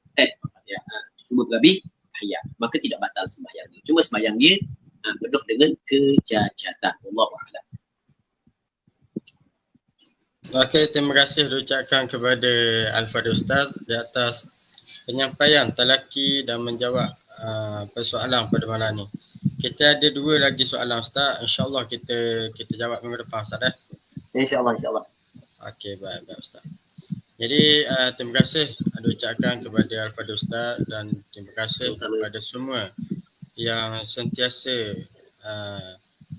Cuba berhabis tahiyat. Maka tidak batal sembahyang dia. Cuma sembahyang dia penuh dengan kecacatan. Wallahu a'lam. Okey, terima kasih diucapkan kepada Al-Fadhil Ustaz di atas penyampaian talaki dan menjawab persoalan pada malam ni. Kita ada 2 lagi soalan Ustaz. InsyaAllah kita jawab minggu depan Ustaz dah. InsyaAllah, insyaAllah. Okey, baik Ustaz. Jadi terima kasih diucapkan kepada Al-Fadhil Ustaz dan terima kasih kepada semua yang sentiasa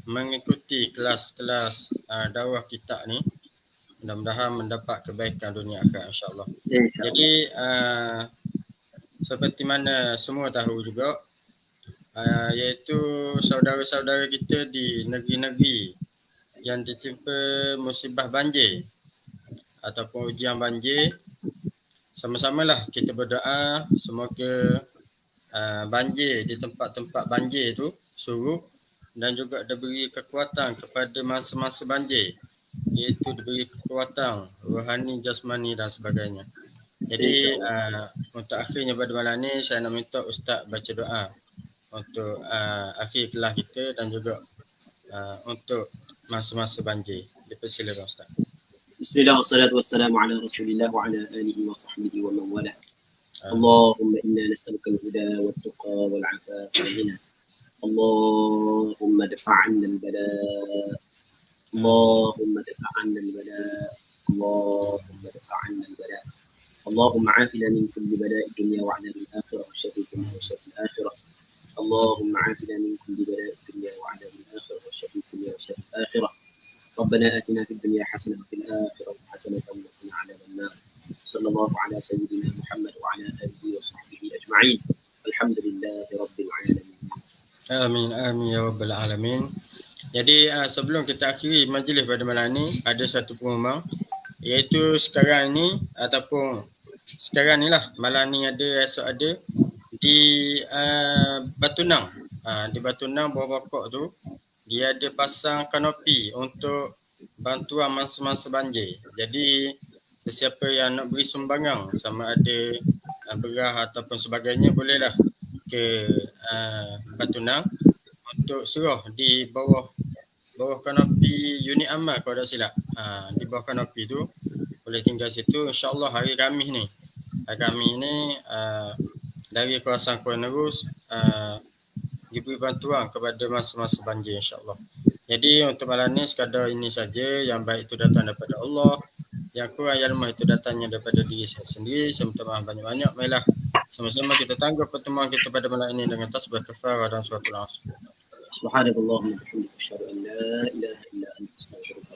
mengikuti kelas-kelas dakwah kita ni. Mudah-mudahan mendapat kebaikan dunia akhirat insya-Allah. Jadi seperti mana semua tahu juga, iaitu saudara-saudara kita di negeri-negeri yang ditimpa musibah banjir ataupun ujian banjir, sama-samalah kita berdoa semoga banjir di tempat-tempat banjir tu surut dan juga diberi kekuatan kepada masa-masa banjir, iaitu diberi kekuatan rohani, jasmani dan sebagainya. Jadi untuk akhirnya pada malam ni saya nak minta Ustaz baca doa untuk akhir kelas kita dan juga untuk masa-masa banjir. Dipersilakan Ustaz. Bismillah wassalatu wassalamu ala Rasulillah wa ala alihi wa sahbihi wa man wala. Allahumma inna nas'aluka al-huda wat-tuqa wal-'afafa wal-ghina. Allahumma dfa' 'anna al-bala. اللهم ادفع عنا البلاء اللهم ادفع عنا البلاء اللهم عافنا من كل بلاء الدنيا وعذاب الآخرة وشر الدنيا وشر الآخرة اللهم عافنا من كل بلاء الدنيا وعذاب الآخرة وشر الدنيا وشر الآخرة ربنا آتنا في الدنيا حسنة وفي الآخرة حسنة وقنا عذاب النار صلى الله على سيدنا محمد وعلى آله وصحبه أجمعين الحمد لله رب العالمين. Amin, amin ya rabbal alamin. Jadi sebelum kita akhiri majlis pada malam ni, ada satu pengumuman, iaitu sekarang ni ataupun sekarang ni lah, malam ni ada, esok ada di Batu Nang. Di Batu Nang bawah pokok tu dia ada pasang kanopi untuk bantuan masa-masa banjir. Jadi sesiapa yang nak beri sumbangan sama ada beras ataupun sebagainya, bolehlah ke Batu Nang untuk surah di bawah kanopi unit amal kalau tak silap. Di bawah kanopi tu boleh tinggal situ. InsyaAllah hari Khamis ni dari kawasan Kuala Nerus diberi bantuan kepada masa-masa banjir insyaAllah. Jadi untuk malam ni sekadar ini saja. Yang baik itu datang daripada Allah, yang kurang yang lemah itu datangnya daripada diri saya sendiri. Saya minta maaf banyak-banyak. Baiklah, sama-sama kita tangguh pertemuan kita pada malam ini dengan tasbih kafarah dan suratul Asr. Subhanallahumma wa bihamdihi asyhadu an la ilaha illa anta astaghfiruka